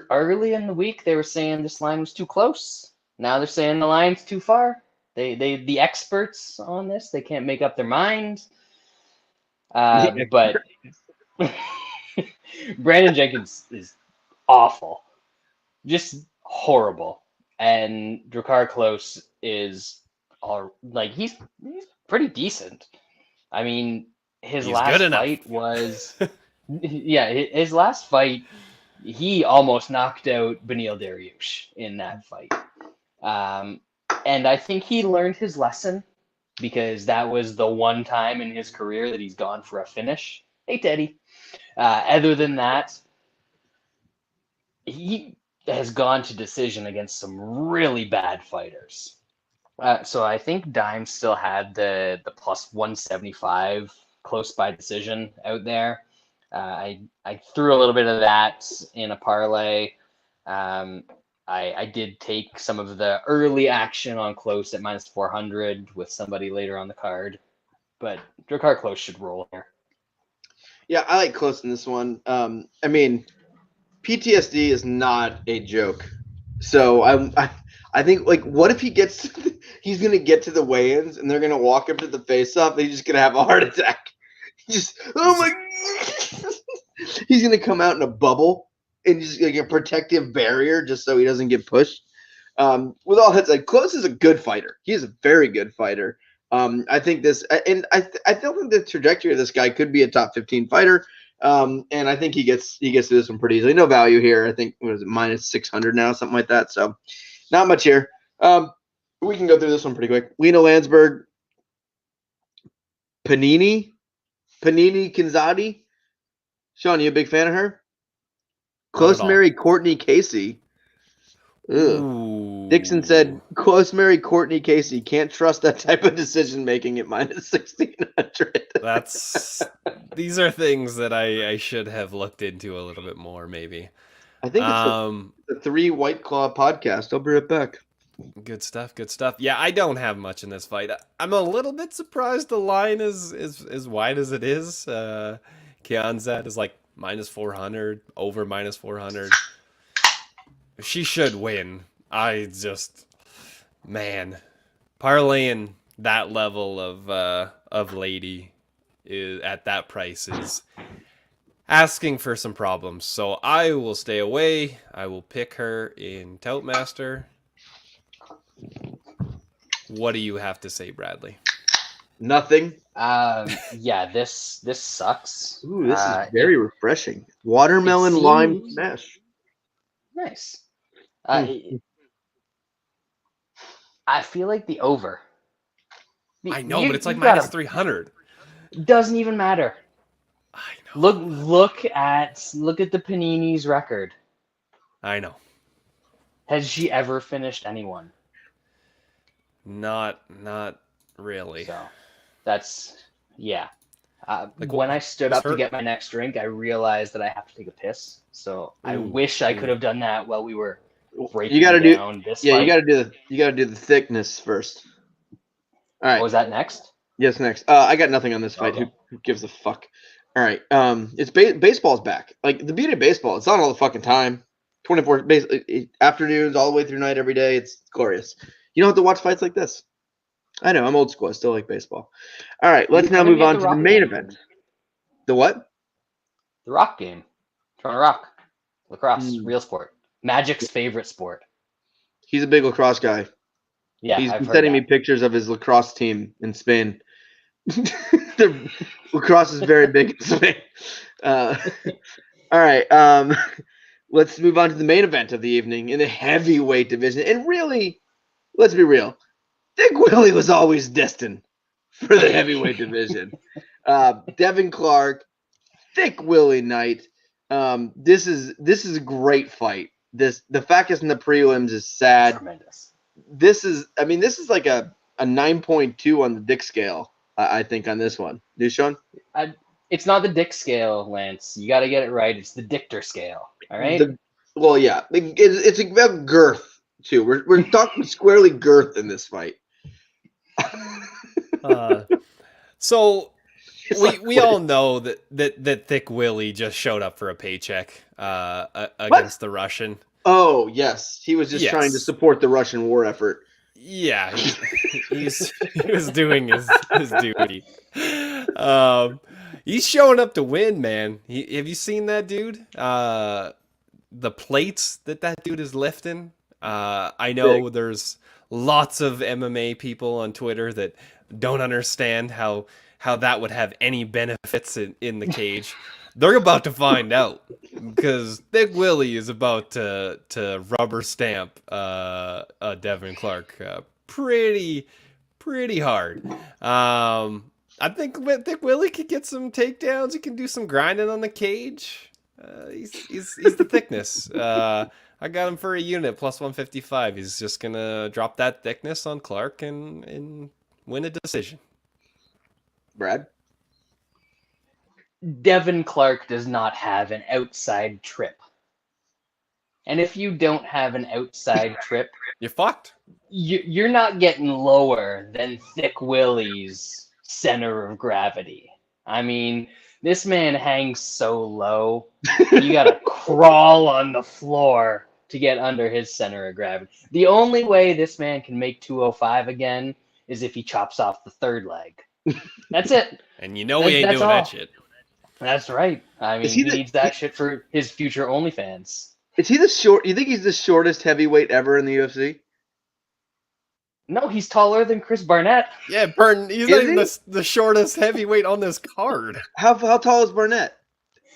Early in the week they were saying this line was too close. Now they're saying the line's too far. The experts on this, they can't make up their mind. But Brandon Jenkins is awful, just horrible. And Drakkar Klose is he's pretty decent. I mean, his last fight was his last fight, he almost knocked out Beneil Dariush in that fight. And I think he learned his lesson because that was the one time in his career that he's gone for a finish. Hey, Teddy. Other than that, he has gone to decision against some really bad fighters. So I think Dime still had the plus 175 close by decision out there. I threw a little bit of that in a parlay. I did take some of the early action on Klose at minus 400 with somebody later on the card, but Drakkar Klose should roll here. Yeah, I like Klose in this one. I mean, PTSD is not a joke. So I think, like, what if he's going to get to the weigh-ins and they're going to walk him to the face-off and he's just going to have a heart attack. Oh my God. He's going to come out in a bubble and just like a protective barrier just so he doesn't get pushed. With all that said, Klose is a good fighter. He is a very good fighter. I think this, and I still think the trajectory of this guy could be a top 15 fighter. And I think he gets to this one pretty easily. No value here. I think, what is it, minus 600 now, something like that. So not much here. We can go through this one pretty quick. Lena Länsberg, Panini Kianzad. Sean, you a big fan of her? Close Mary Courtney Casey. Dixon said, close Mary Courtney Casey. Can't trust that type of decision making at minus 1,600. These are things that I should have looked into a little bit more, maybe. I think it's the 3 White Claw podcast. I'll be right back. Good stuff. Yeah, I don't have much in this fight. I'm a little bit surprised the line is as wide as it is. Kianzad is like minus 400, over minus 400. She should win. Parlaying that level of lady is at that price is asking for some problems. So I will stay away. I will pick her in Toutmaster. What do you have to say, Bradley? Nothing. This sucks. Ooh, this is very refreshing. Watermelon lime smash. Nice. I feel like the over. I know, but it's like minus 300. Doesn't even matter. I know. Look at the Panini's record. I know. Has she ever finished anyone? Not really. So that's when I stood up to get my next drink, I realized that I have to take a piss. So I wish I could have done that while we were breaking down this fight. You gotta do the thickness first. All right. Was that next? Yes, next. I got nothing on this fight. Okay. Who gives a fuck? All right. It's baseball's back. Like, the beauty of baseball, it's not all the fucking time. 24 afternoons all the way through night every day. It's glorious. You don't have to watch fights like this. I know, I'm old school. I still like baseball. All right, let's now move on to the main event. The what? The rock game. Toronto Rock. Lacrosse. Real sport. Magic's favorite sport. He's a big lacrosse guy. Yeah, He's been sending me pictures of his lacrosse team in Spain. The lacrosse is very big in Spain. All right, let's move on to the main event of the evening in the heavyweight division. And really, let's be real. Dick Willie was always destined for the heavyweight division. Devin Clark, thick Willie Knight. This is a great fight. The fact it's in the prelims is sad. Tremendous. This is like a 9.2 on the Dick scale. I think on this one. Do you, Sean? It's not the Dick scale, Lance. You got to get it right. It's the Dichter scale. All right. It's about girth too. We're talking squarely girth in this fight. So we all know that Thick Willie just showed up for a paycheck against the Russian. Oh yes, he was just trying to support the Russian war effort. Yeah, he was doing his duty. He's showing up to win, man. Have you seen that dude? The plates that dude is lifting. I know there's lots of MMA people on Twitter that don't understand how that would have any benefits in the cage. They're about to find out, because Thick Willie is about to rubber stamp Devin Clark pretty hard. I think Thick Willie could get some takedowns. He can do some grinding on the cage. He's the thickness. I got him for a unit plus 155. He's just gonna drop that thickness on Clark and win a decision. Brad? Devin Clark does not have an outside trip. And if you don't have an outside trip, you're fucked. You're not getting lower than Thick Willie's center of gravity. I mean, this man hangs so low, you gotta crawl on the floor to get under his center of gravity. The only way this man can make 205 again is if he chops off the third leg. That's it. And we ain't doing that shit. That's right. I mean, he needs that shit for his future OnlyFans. Is he you think he's the shortest heavyweight ever in the UFC? No, he's taller than Chris Barnett. Yeah, he's not even the shortest heavyweight on this card. How tall is Barnett?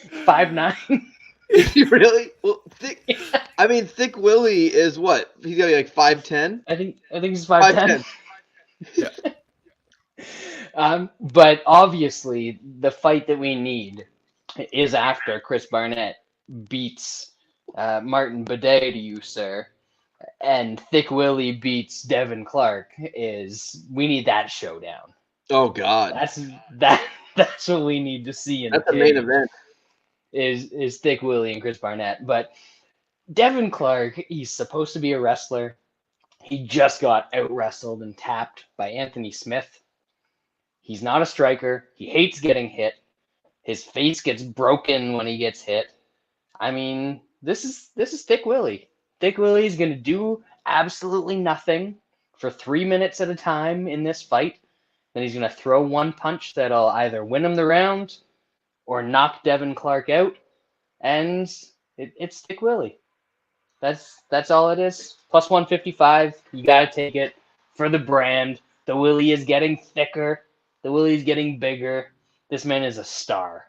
5'9". Is he really? Well, Thick Willie is what? He's gotta be like 5'10". I think he's 5'10". Yeah. But obviously, the fight that we need is after Chris Barnett beats Martin Buday to you, sir, and Thick Willie beats Devin Clark. We need that showdown. Oh God, that's what we need to see in the main event. Is Thick Willie and Chris Barnett. But Devin Clark, he's supposed to be a wrestler. He just got out wrestled and tapped by Anthony Smith. He's not a striker. He hates getting hit. His face gets broken when he gets hit. I mean, this is Thick Willie. Thick Willie is going to do absolutely nothing for 3 minutes at a time in this fight. Then he's going to throw one punch that'll either win him the round or knock Devin Clark out. And it's Thick Willie. That's all it is. Plus 155. You got to take it for the brand. The Willie is getting thicker. The Willie is getting bigger. This man is a star.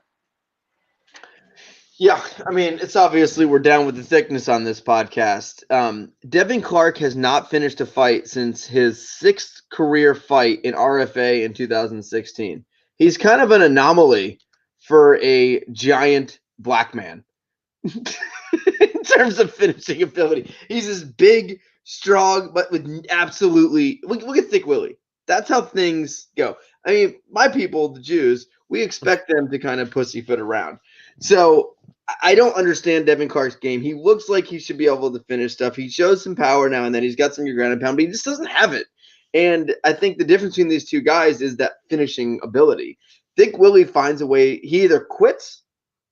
Yeah, I mean, it's obviously we're down with the thickness on this podcast. Devin Clark has not finished a fight since his 6th career fight in RFA in 2016. He's kind of an anomaly for a giant black man in terms of finishing ability. He's this big, strong, but with absolutely look at Thick Willie. That's how things go. I mean, my people, the Jews, we expect them to kind of pussyfoot around. So I don't understand Devin Clark's game. He looks like he should be able to finish stuff. He shows some power now and then. He's got some ground and pound, but he just doesn't have it. And I think the difference between these two guys is that finishing ability. Thick Willie finds a way. He either quits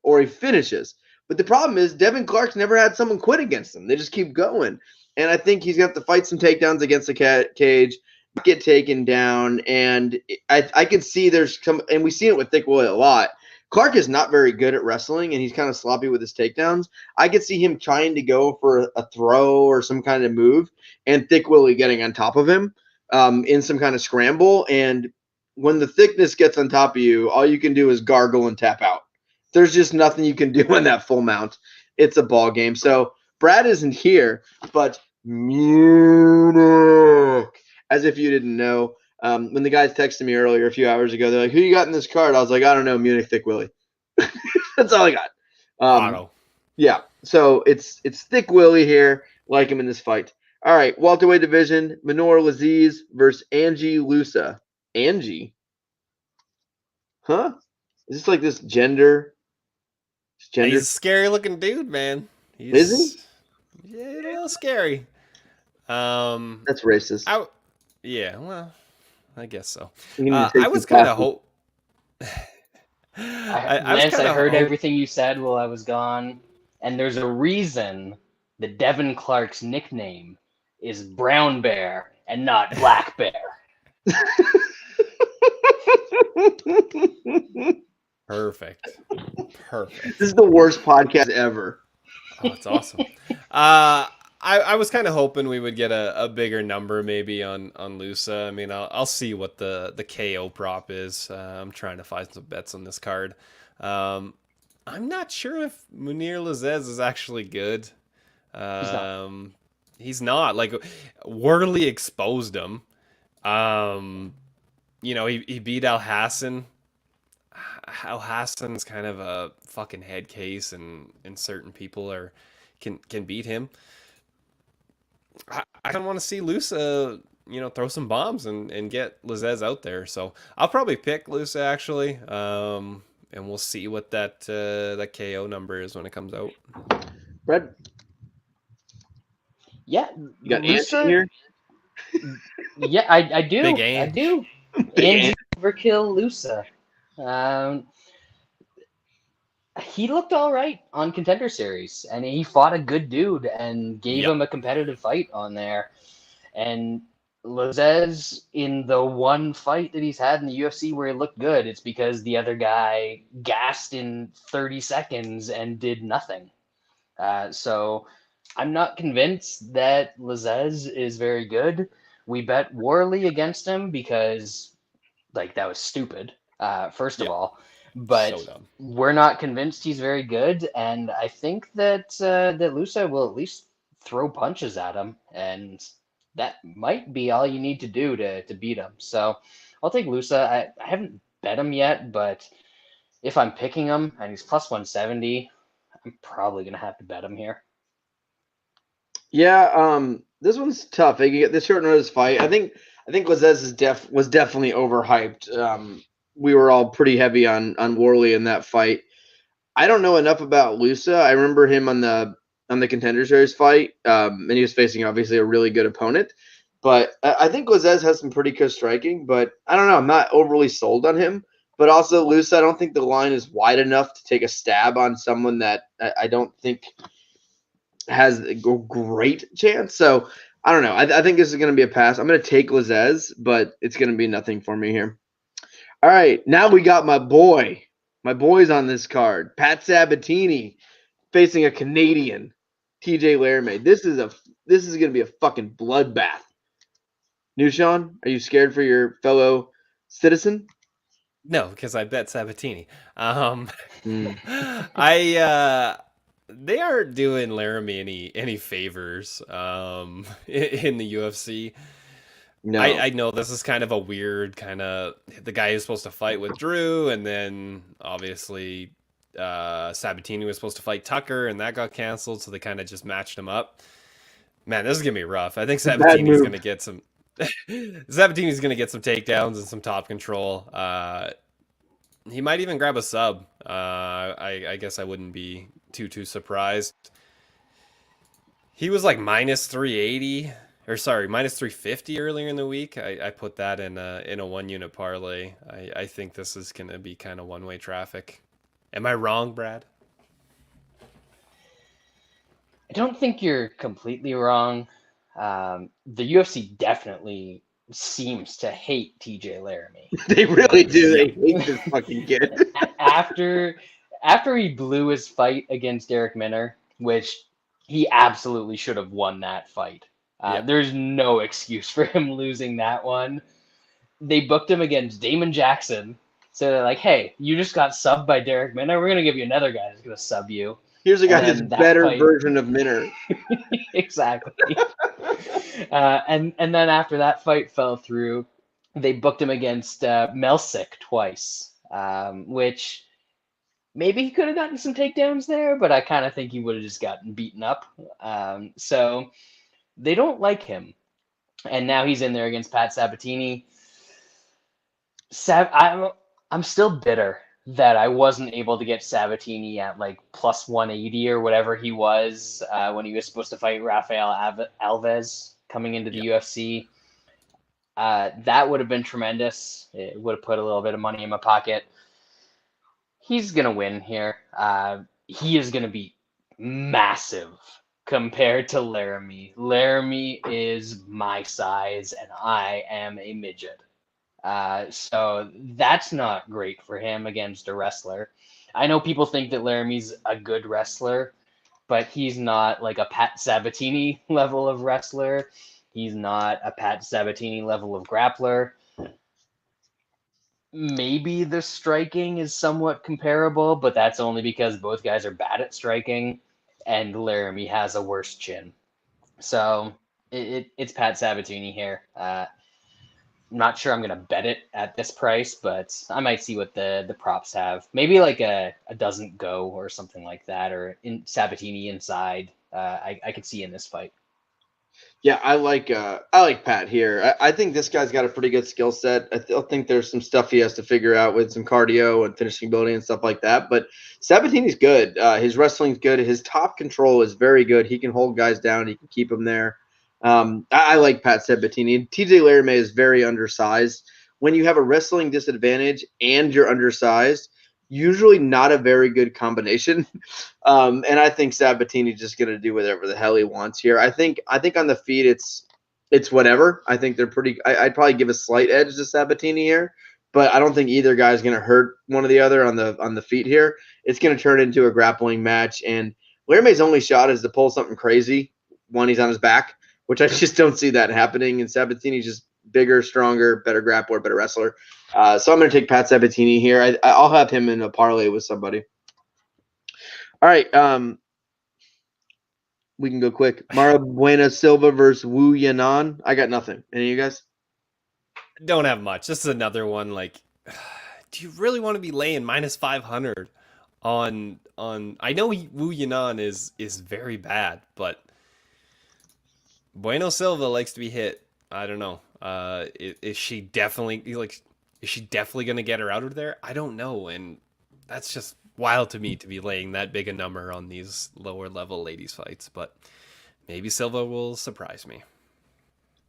or he finishes. But the problem is Devin Clark's never had someone quit against him. They just keep going. And I think he's going to have to fight some takedowns against the cage, get taken down. And I can see there's some – and we see it with Thick Willie a lot. Clark is not very good at wrestling, and he's kind of sloppy with his takedowns. I could see him trying to go for a throw or some kind of move, and Thick Willie getting on top of him in some kind of scramble. And when the thickness gets on top of you, all you can do is gargle and tap out. There's just nothing you can do in that full mount. It's a ball game. So Brad isn't here, but Munich, as if you didn't know. When the guys texted me earlier a few hours ago, they're like, "Who you got in this card?" I was like, "I don't know, Munich Thick Willie." That's all I got. Auto. Yeah, so it's Thick Willie here. Like him in this fight. All right, welterweight division: Minor Lazzez versus Angie Loosa. Angie, huh? Is this like this gender? He's a scary looking dude, man. Is he? Yeah, a little scary. That's racist. Yeah, well, I guess so. I was kind of hope. Lance, I heard everything you said while I was gone, and there's a reason that Devin Clark's nickname is Brown Bear and not Black Bear. Perfect. This is the worst podcast ever. Oh, it's awesome. I was kind of hoping we would get a bigger number maybe on Loosa. I mean, I'll see what the KO prop is. I'm trying to find some bets on this card. I'm not sure if Munir Lazzez is actually good. He's not. Like, Worley exposed him. He beat Al Hassan. Al Hassan's kind of a fucking head case, and certain people can beat him. I don't want to see Loosa, throw some bombs and get Lazzez out there. So I'll probably pick Loosa actually, and we'll see what that KO number is when it comes out. Brad, yeah, you got Loosa here. Yeah, I do. Big I do. Angie overkill Loosa. He looked all right on Contender Series, and he fought a good dude and gave him a competitive fight on there. And Lazzez, in the one fight that he's had in the UFC where he looked good, it's because the other guy gassed in 30 seconds and did nothing. So I'm not convinced that Lazzez is very good. We bet Worley against him because, that was stupid, first of all. But so we're not convinced he's very good, and I think that Loosa will at least throw punches at him, and that might be all you need to do to beat him. So I'll take Loosa. I haven't bet him yet, but if I'm picking him and he's plus 170, I'm probably gonna have to bet him here. Yeah, this one's tough. They get the short notice fight. I think Lazzez was definitely overhyped. We were all pretty heavy on Worley in that fight. I don't know enough about Loosa. I remember him on the Contender Series fight, and he was facing obviously a really good opponent. But I think Lazzez has some pretty good striking. But I don't know. I'm not overly sold on him. But also Loosa, I don't think the line is wide enough to take a stab on someone that I don't think has a great chance. So I don't know. I think this is going to be a pass. I'm going to take Lazzez, but it's going to be nothing for me here. All right, now we got my boys on this card. Pat Sabatini facing a Canadian, TJ Laramie. This is going to be a fucking bloodbath. Nushan, are you scared for your fellow citizen? No, because I bet Sabatini. They aren't doing Laramie any favors in the UFC. No. I know this is kind of a weird the guy who's supposed to fight with Drew, and then obviously Sabatini was supposed to fight Tucker, and that got canceled, so they kind of just matched him up. Man, this is gonna be rough. I think Sabatini's gonna get some takedowns and some top control. He might even grab a sub. I guess I wouldn't be too surprised. He was like minus 380. Minus 350 earlier in the week. I put that in a 1 unit parlay. I think this is going to be kind of one-way traffic. Am I wrong, Brad? I don't think you're completely wrong. The UFC definitely seems to hate TJ Laramie. They really do. They hate this fucking kid. After he blew his fight against Derek Minner, which he absolutely should have won that fight. There's no excuse for him losing that one. They booked him against Damon Jackson. So they're like, hey, you just got subbed by Derek Minner. We're going to give you another guy that's going to sub you. Here's a guy that's better version of Minner. Exactly. And then after that fight fell through, they booked him against Melsick twice, which maybe he could have gotten some takedowns there, but I kind of think he would have just gotten beaten up. So they don't like him. And now he's in there against Pat Sabatini. I'm still bitter that I wasn't able to get Sabatini at like plus 180 or whatever he was when he was supposed to fight Rafael Alves coming into the UFC. That would have been tremendous. It would have put a little bit of money in my pocket. He's going to win here. He is going to be massive compared to Laramie. Laramie is my size, and I am a midget. So that's not great for him against a wrestler. I know people think that Laramie's a good wrestler, but he's not like a Pat Sabatini level of wrestler. He's not a Pat Sabatini level of grappler. Maybe the striking is somewhat comparable, but that's only because both guys are bad at striking, and Laramie has a worse chin. So it's Pat Sabatini here. I'm not sure I'm going to bet it at this price, but I might see what the props have. Maybe like a doesn't go or something like that, or in Sabatini inside. I could see in this fight. Yeah, I like Pat here. I think this guy's got a pretty good skill set. I still think there's some stuff he has to figure out with some cardio and finishing ability and stuff like that. But Sabatini's good. His wrestling's good. His top control is very good. He can hold guys down. He can keep them there. I like Pat Sabatini. TJ Laramie is very undersized. When you have a wrestling disadvantage and you're undersized, usually not a very good combination. And I think Sabatini's just going to do whatever the hell he wants here. I think on the feet it's whatever. I think they're pretty. I'd probably give a slight edge to Sabatini here, but I don't think either guy's going to hurt one or the other on the feet here. It's going to turn into a grappling match, and Laramie's only shot is to pull something crazy when he's on his back, which I just don't see that happening. And Sabatini's just bigger, stronger, better grappler, better wrestler. So I'm going to take Pat Sabatini here. I'll have him in a parlay with somebody. All right. We can go quick. Mara Buena Silva versus Wu Yanan. I got nothing. Any of you guys? Don't have much. This is another one. Like, do you really want to be laying minus 500 on? I know Wu Yanan is very bad, but Bueno Silva likes to be hit. I don't know. Is she definitely going to get her out of there? I don't know, and that's just wild to me to be laying that big a number on these lower level ladies fights. But maybe Silva will surprise me.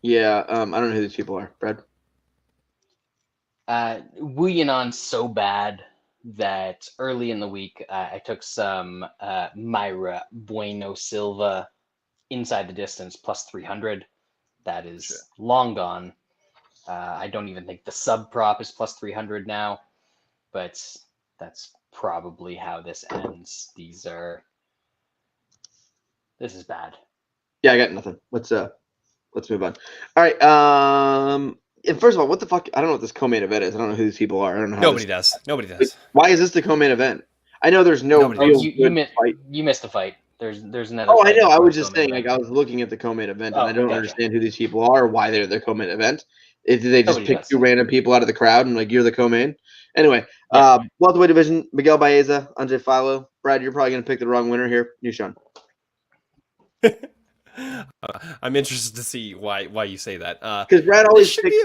Yeah, I don't know who these people are. Brad. Wu Yanan's so bad that early in the week I took some Myra Bueno Silva inside the distance plus 300. That is long gone. I don't even think the sub prop is plus 300 now, but that's probably how this ends. This is bad. Yeah, I got nothing. Let's move on. All right. And first of all, what the fuck? I don't know what this co-main event is. I don't know who these people are. I don't know how Nobody does. Why is this the co-main event? I know there's no real fight. You missed the fight. There's another. Oh, I know. I was just saying, like, I was looking at the co-main event, and I don't understand who these people are or why they're the co-main event. Did they just pick two random people out of the crowd and like you're the co-main? Anyway, welterweight division: Miguel Baeza, Andre Fialho. Brad, you're probably gonna pick the wrong winner here. You, Sean. I'm interested to see why you say that. Because Brad always picks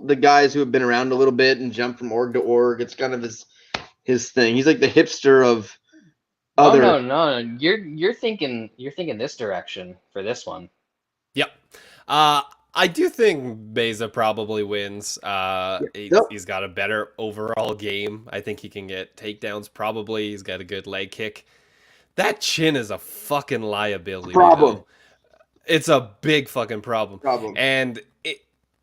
the guys who have been around a little bit and jump from org to org. It's kind of his thing. He's like the hipster of. Other... Oh no! You're thinking this direction for this one. Yep. I do think Baeza probably wins. He's got a better overall game. I think he can get takedowns probably. He's got a good leg kick. That chin is a fucking liability. Problem. Though. It's a big fucking problem. And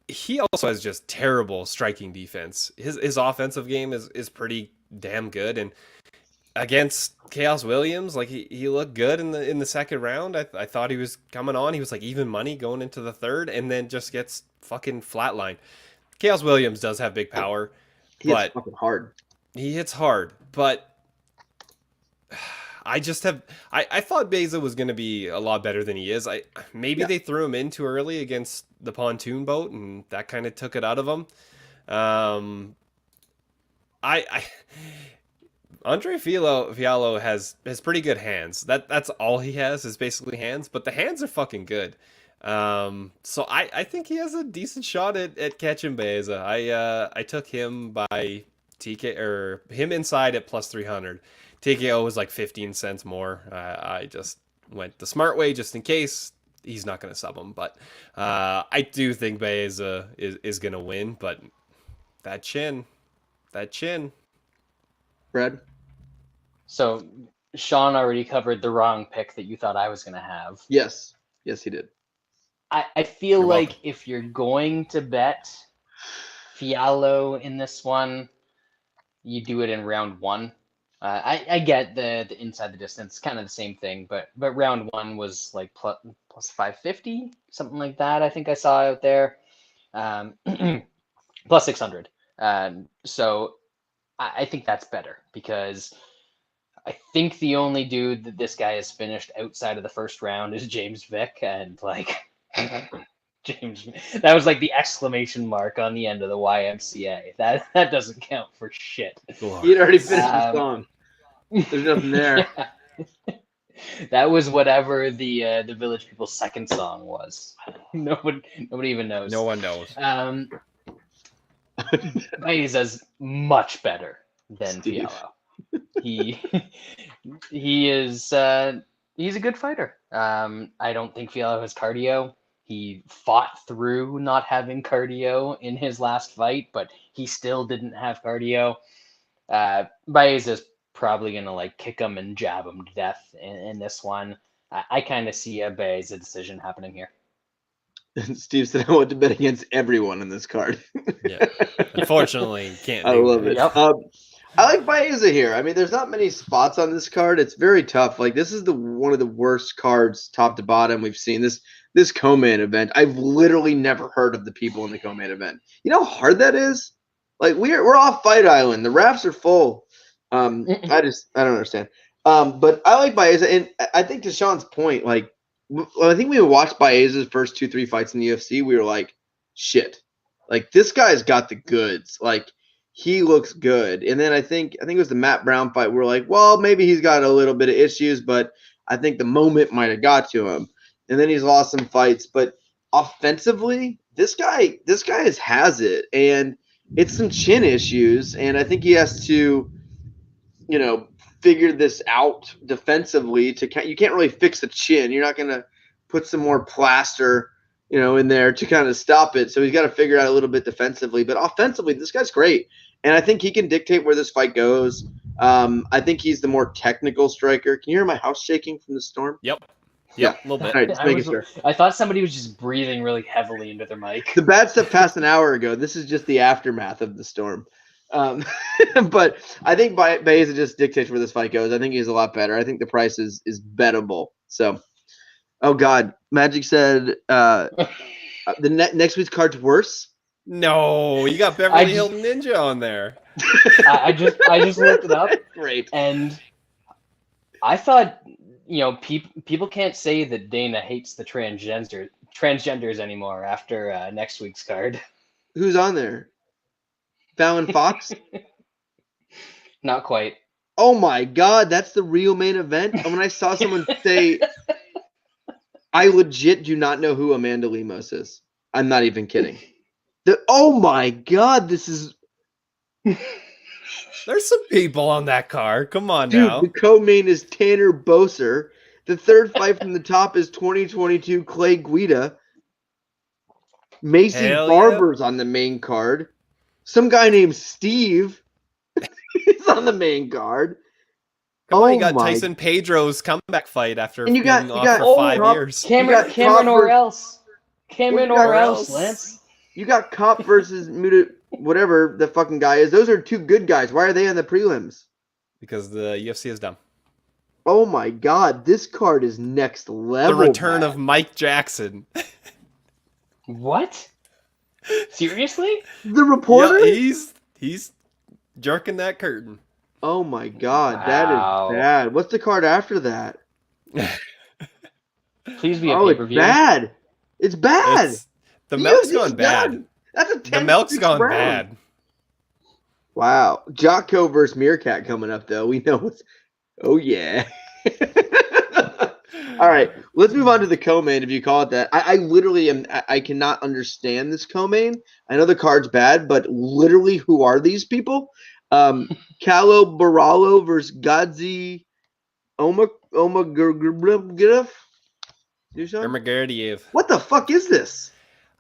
he also has just terrible striking defense. His offensive game is pretty damn good, and against Chaos Williams, like he looked good in the second round. I thought he was coming on. He was like even money going into the third, and then just gets fucking flatlined. Chaos Williams does have big power, but fucking hard. He hits hard, but I thought Baeza was going to be a lot better than he is. They threw him in too early against the pontoon boat, and that kind of took it out of him. I Andre Fialho has pretty good hands. That's all he has is basically hands, but the hands are fucking good. So I think he has a decent shot at catching Baeza. I took him by TK or him inside at plus 300. TKO was like 15 cents more. I just went the smart way just in case. He's not going to sub him, but I do think Baeza is going to win, but that chin. Brad? So Sean already covered the wrong pick that you thought I was going to have. Yes, he did. I feel You're like welcome. if you're going to bet Fialho in this one, you do it in round one. I get the inside the distance, kind of the same thing, but round one was like plus 550, something like that. I think I saw out there, plus 600. So I think that's better because I think the only dude that this guy has finished outside of the first round is James Vick, and like James, that was like the exclamation mark on the end of the YMCA. That doesn't count for shit. He had already finished the song. There's nothing there. Yeah. That was whatever the Village People's second song was. Nobody even knows. No one knows. Baeza's much better than Steve. Fialho. He is he's a good fighter. I don't think Fialho has cardio. He fought through not having cardio in his last fight, but he still didn't have cardio. Baeza's probably gonna like kick him and jab him to death in this one. I kind of see a Baeza decision happening here. Steve said I want to bet against everyone in this card. Yeah, unfortunately, can't. I love it. Yep. I like Baeza here. I mean, there's not many spots on this card. It's very tough. Like this is one of the worst cards, top to bottom, we've seen. This co-main event. I've literally never heard of the people in the co-main event. You know how hard that is? Like we're off Fight Island. The rafts are full. I don't understand. But I like Baeza, and I think to Sean's point, like I think we watched Baeza's first 2-3 fights in the UFC. We were like, shit, like this guy's got the goods. Like he looks good. And then I think it was the Matt Brown fight. We're like, well, maybe he's got a little bit of issues, but I think the moment might have got to him. And then he's lost some fights, but offensively, this guy has it, and it's some chin issues, and I think he has to, figure this out defensively. You can't really fix the chin. You're not gonna put some more plaster, in there to kind of stop it. So he's got to figure out a little bit defensively, but offensively, this guy's great, and I think he can dictate where this fight goes. I think he's the more technical striker. Can you hear my house shaking from the storm? Yep. Yeah, a little bit. All right, just making sure. I thought somebody was just breathing really heavily into their mic. The bad stuff passed an hour ago. This is just the aftermath of the storm. But I think Baeza just dictates where this fight goes. I think he's a lot better. I think the price is bettable. So, oh God, Magic said the next week's card's worse. No, you got Beverly Hills Ninja on there. I just looked it up. Great. And I thought, people can't say that Dana hates the transgenders anymore after next week's card. Who's on there? Fallon Fox? Not quite. Oh my God, that's the real main event. And when I saw someone say, I legit do not know who Amanda Lemos is. I'm not even kidding. Oh my God, this is. There's some people on that card. Come on Dude, now. the co-main is Tanner Boser. The third fight from the top is 2022 Clay Guida. Macy Barber's on the main card. Some guy named Steve is on the main card. You got Tyson Pedro's comeback fight after being off for 5 years. Cameron or else. Lance. You got Cop versus Muda, whatever the fucking guy is. Those are two good guys. Why are they on the prelims? Because the UFC is dumb. Oh my God, this card is next level. The return of Mike Jackson. What? Seriously? The reporter? Yeah, he's jerking that curtain. Oh my God, that is bad. What's the card after that? Please be a pay-per-view. It's bad. It's bad. The melt's gone bad. That's a 10-6 The milk's gone round. bad. Wow. Jocko versus Meerkat coming up, though. We know it's... Oh, yeah. All right. Let's move on to the co-main, if you call it that. I literally am... I cannot understand this co-main. I know the card's bad, but literally, who are these people? Calo Borralho versus García Omargadzhiev. What the fuck is this?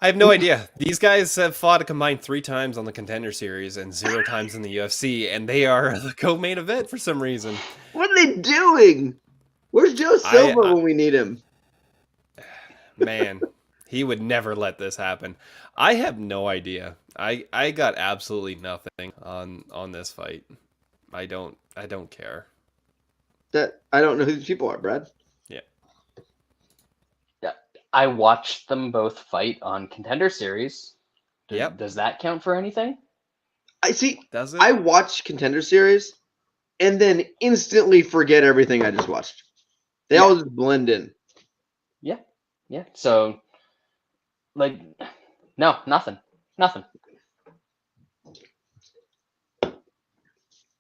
I have no idea. These guys have fought a combined 3 times on the Contender Series and 0 times in the UFC, and they are the co-main event for some reason. What are they doing? Where's Joe Silva when we need him? Man, he would never let this happen. I have no idea. I got absolutely nothing on this fight. I don't care. I don't know who these people are, Brad. I watched them both fight on Contender Series. Yep. Does that count for anything? I see. Does it? I watch Contender Series and then instantly forget everything I just watched. They all just blend in. Yeah. Yeah. So, like, no, nothing. Nothing.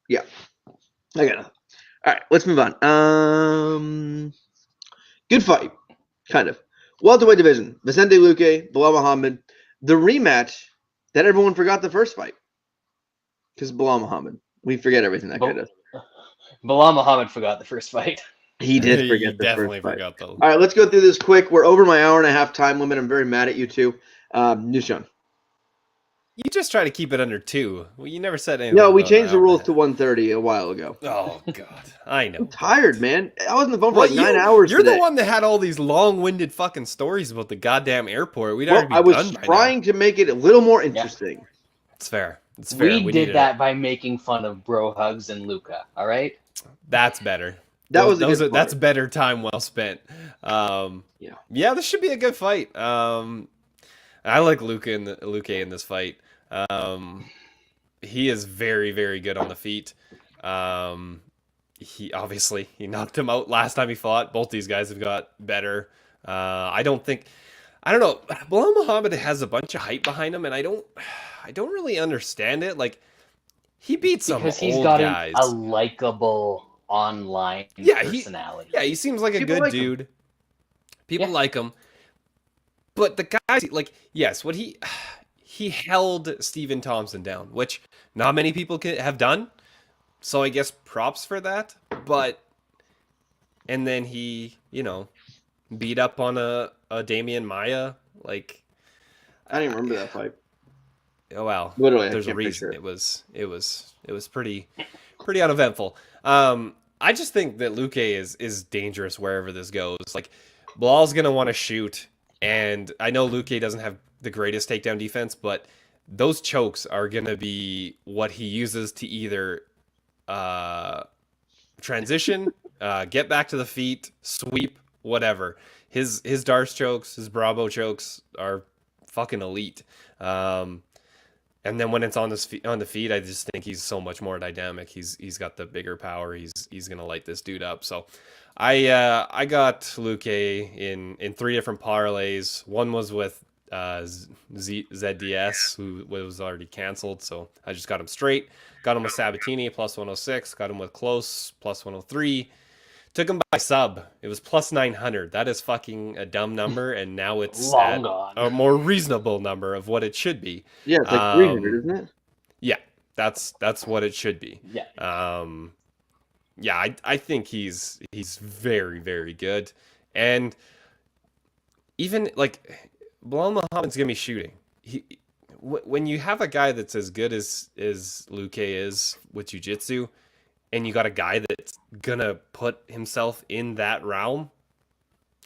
Yeah. I got nothing. All right, let's move on. Good fight, kind of. Welterweight division, Vicente Luque, Belal Muhammad. The rematch that everyone forgot the first fight. Because Belal Muhammad. We forget everything that guy does. Belal Muhammad forgot the first fight. He did forget the definitely first fight. forgot though. All right, let's go through this quick. We're over my hour and a half time limit. I'm very mad at you two. Nushan. You just try to keep it under 2. Well, you never said anything. No, we changed the rules to 1:30 a while ago. Oh God, I know. I'm tired, man. I was on the phone for like 9 hours. You're today. the one that had all these long-winded fucking stories about the goddamn airport. I was trying to make it a little more interesting. Yeah. It's fair. It's fair. We did that by making fun of Bro Hugs and Luca. All right. That's better. That's better time well spent. Yeah, this should be a good fight. I like Luque in this fight. He is very, very good on the feet. He knocked him out last time he fought. Both these guys have got better. I don't know. Belal Muhammad has a bunch of hype behind him, and I don't really understand it. Like, he beat some because he's old got guys. a likable online personality. He seems like a good dude. People like him. But the guys, like, yes, what he held Stephen Thompson down, which not many people have done. So I guess props for that. And then he, beat up on a Damian Maia. Like, I didn't remember that fight. Oh wow! Literally, there's a reason. It was pretty uneventful. I just think that Luque is dangerous wherever this goes. Like, Belal's gonna want to shoot, and I know Luque doesn't have the greatest takedown defense, but those chokes are gonna be what he uses to either transition, get back to the feet, sweep, whatever. His Darce chokes, his Bravo chokes are fucking elite. And then when it's on the feet, I just think he's so much more dynamic. He's got the bigger power. He's gonna light this dude up. So I got Luque in 3 different parlays. One was with ZDS, who was already canceled, so I just got him straight. Got him with Sabatini plus 106. Got him with Klose plus 103. Took him by sub. It was plus 900. That is fucking a dumb number, and now it's a more reasonable number of what it should be. Yeah, it's like 300, isn't it? Yeah, that's what it should be. Yeah. I think he's very, very good, and even like Belal Muhammad's gonna be shooting. When you have a guy that's as good as Luque is with jiu-jitsu, and you got a guy that's gonna put himself in that realm,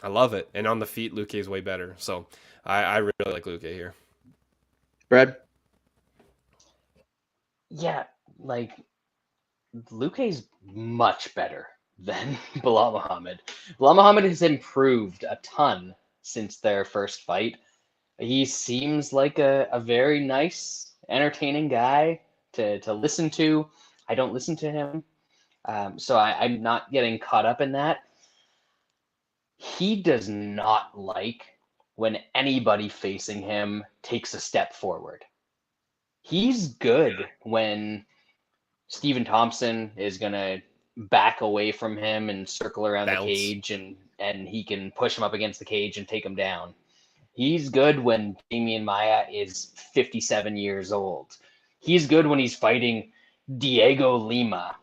I love it. And on the feet, Luque is way better. So I really like Luque here. Brad? Yeah, like, Luque's much better than Belal Muhammad. Belal Muhammad has improved a ton since their first fight. He seems like a very nice, entertaining guy to listen to. I don't listen to him. So I'm not getting caught up in that. He does not like when anybody facing him takes a step forward. He's good when Stephen Thompson is going to back away from him and circle around the cage, and he can push him up against the cage and take him down. He's good when Damian Maia is 57 years old. He's good when he's fighting Diego Lima.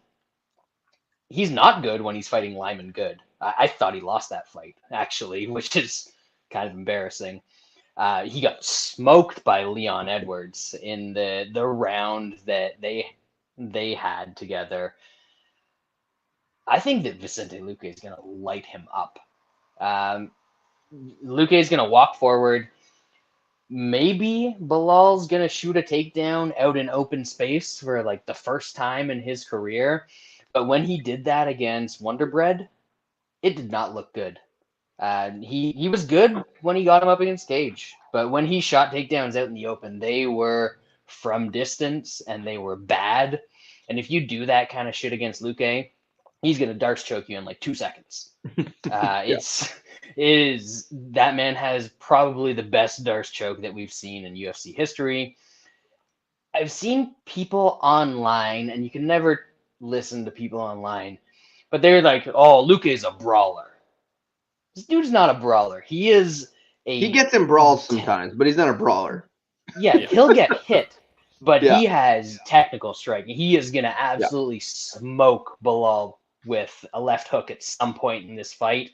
He's not good when he's fighting Lyman Good. I thought he lost that fight, actually, which is kind of embarrassing. He got smoked by Leon Edwards in the round that they had together. I think that Vicente Luque is going to light him up. Luque is going to walk forward. Maybe Bilal's going to shoot a takedown out in open space for like the first time in his career. But when he did that against Wonderbread, it did not look good. He was good when he got him up against cage. But when he shot takedowns out in the open, they were from distance and they were bad. And if you do that kind of shit against Luque, he's going to darts choke you in like 2 seconds. That man has probably the best darts choke that we've seen in UFC history. I've seen people online, and you can never listen to people online, but they're like, oh, Luque is a brawler. This dude's not a brawler. He gets in brawls sometimes, but he's not a brawler. Yeah, he'll get hit, but he has technical striking. He is going to absolutely smoke Bilal with a left hook at some point in this fight.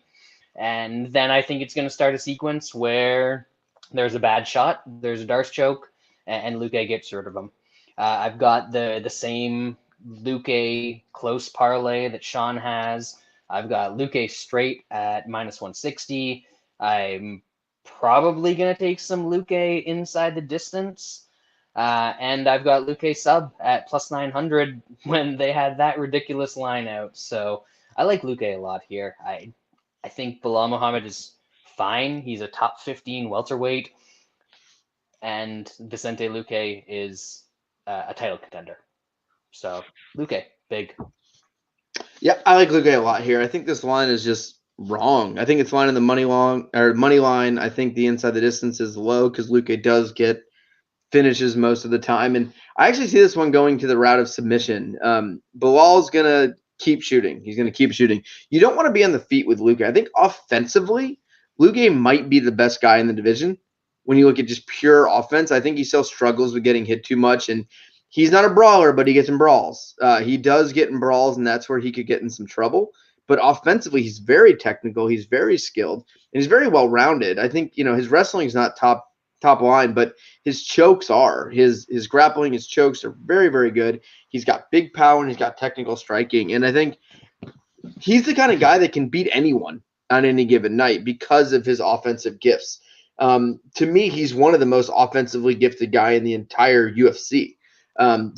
And then I think it's going to start a sequence where there's a bad shot, there's a darts choke, and Luque gets rid of him. I've got the same Luque close parlay that Sean has. I've got Luque straight at -160. I'm probably going to take some Luque inside the distance. And I've got Luque sub at +900 when they had that ridiculous line out. So I like Luque a lot here. I think Belal Muhammad is fine. He's a top 15 welterweight. And Vicente Luque is a title contender. So Luque, big. Yeah, I like Luque a lot here. I think this line is just wrong. I think it's line in the money line. I think the inside the distance is low because Luque does get finishes most of the time. And I actually see this one going to the route of submission. Bilal's going to keep shooting. He's going to keep shooting. You don't want to be on the feet with Luque. I think offensively, Luque might be the best guy in the division. When you look at just pure offense, I think he still struggles with getting hit too much. And he's not a brawler, but he gets in brawls. He does get in brawls, and that's where he could get in some trouble. But offensively, he's very technical. He's very skilled, and he's very well-rounded. I think, his wrestling is not top line, but his chokes are. His grappling, his chokes are very, very good. He's got big power, and he's got technical striking. And I think he's the kind of guy that can beat anyone on any given night because of his offensive gifts. To me, he's one of the most offensively gifted guy in the entire UFC,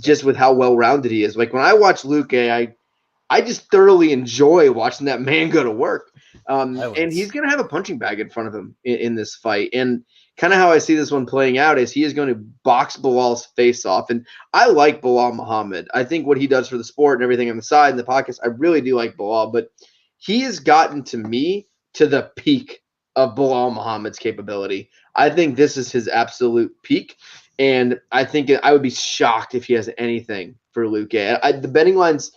just with how well-rounded he is. Like, when I watch Luque, I just thoroughly enjoy watching that man go to work. And he's going to have a punching bag in front of him in this fight. And kind of how I see this one playing out is he is going to box Bilal's face off. And I like Belal Muhammad. I think what he does for the sport and everything on the side and the podcast, I really do like Belal. But he has gotten, to me, to the peak of Belal Muhammad's capability. I think this is his absolute peak. And I think I would be shocked if he has anything for Luque. The betting line's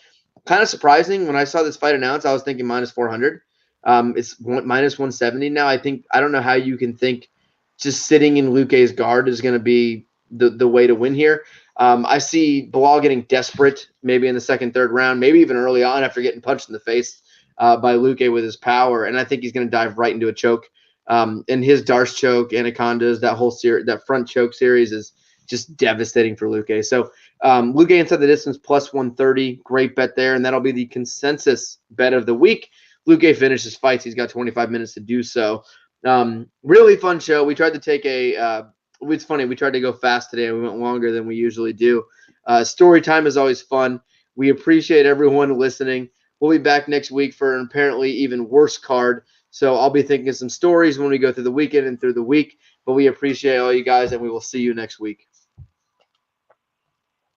kind of surprising. When I saw this fight announced, I was thinking -400. It's -170 now. I don't know how you can think just sitting in Luque's guard is going to be the way to win here. I see Belal getting desperate maybe in the second, third round, maybe even early on after getting punched in the face by Luque with his power. And I think he's going to dive right into a choke. And his darts choke, anacondas, that whole series, that front choke series is just devastating for Luque. So Luque inside the distance +130, great bet there. And that'll be the consensus bet of the week. Luque finishes fights. He's got 25 minutes to do so. Really fun show. We tried to take it's funny. We tried to go fast today. We went longer than we usually do. Story time is always fun. We appreciate everyone listening. We'll be back next week for an apparently even worse card. So I'll be thinking of some stories when we go through the weekend and through the week. But we appreciate all you guys, and we will see you next week.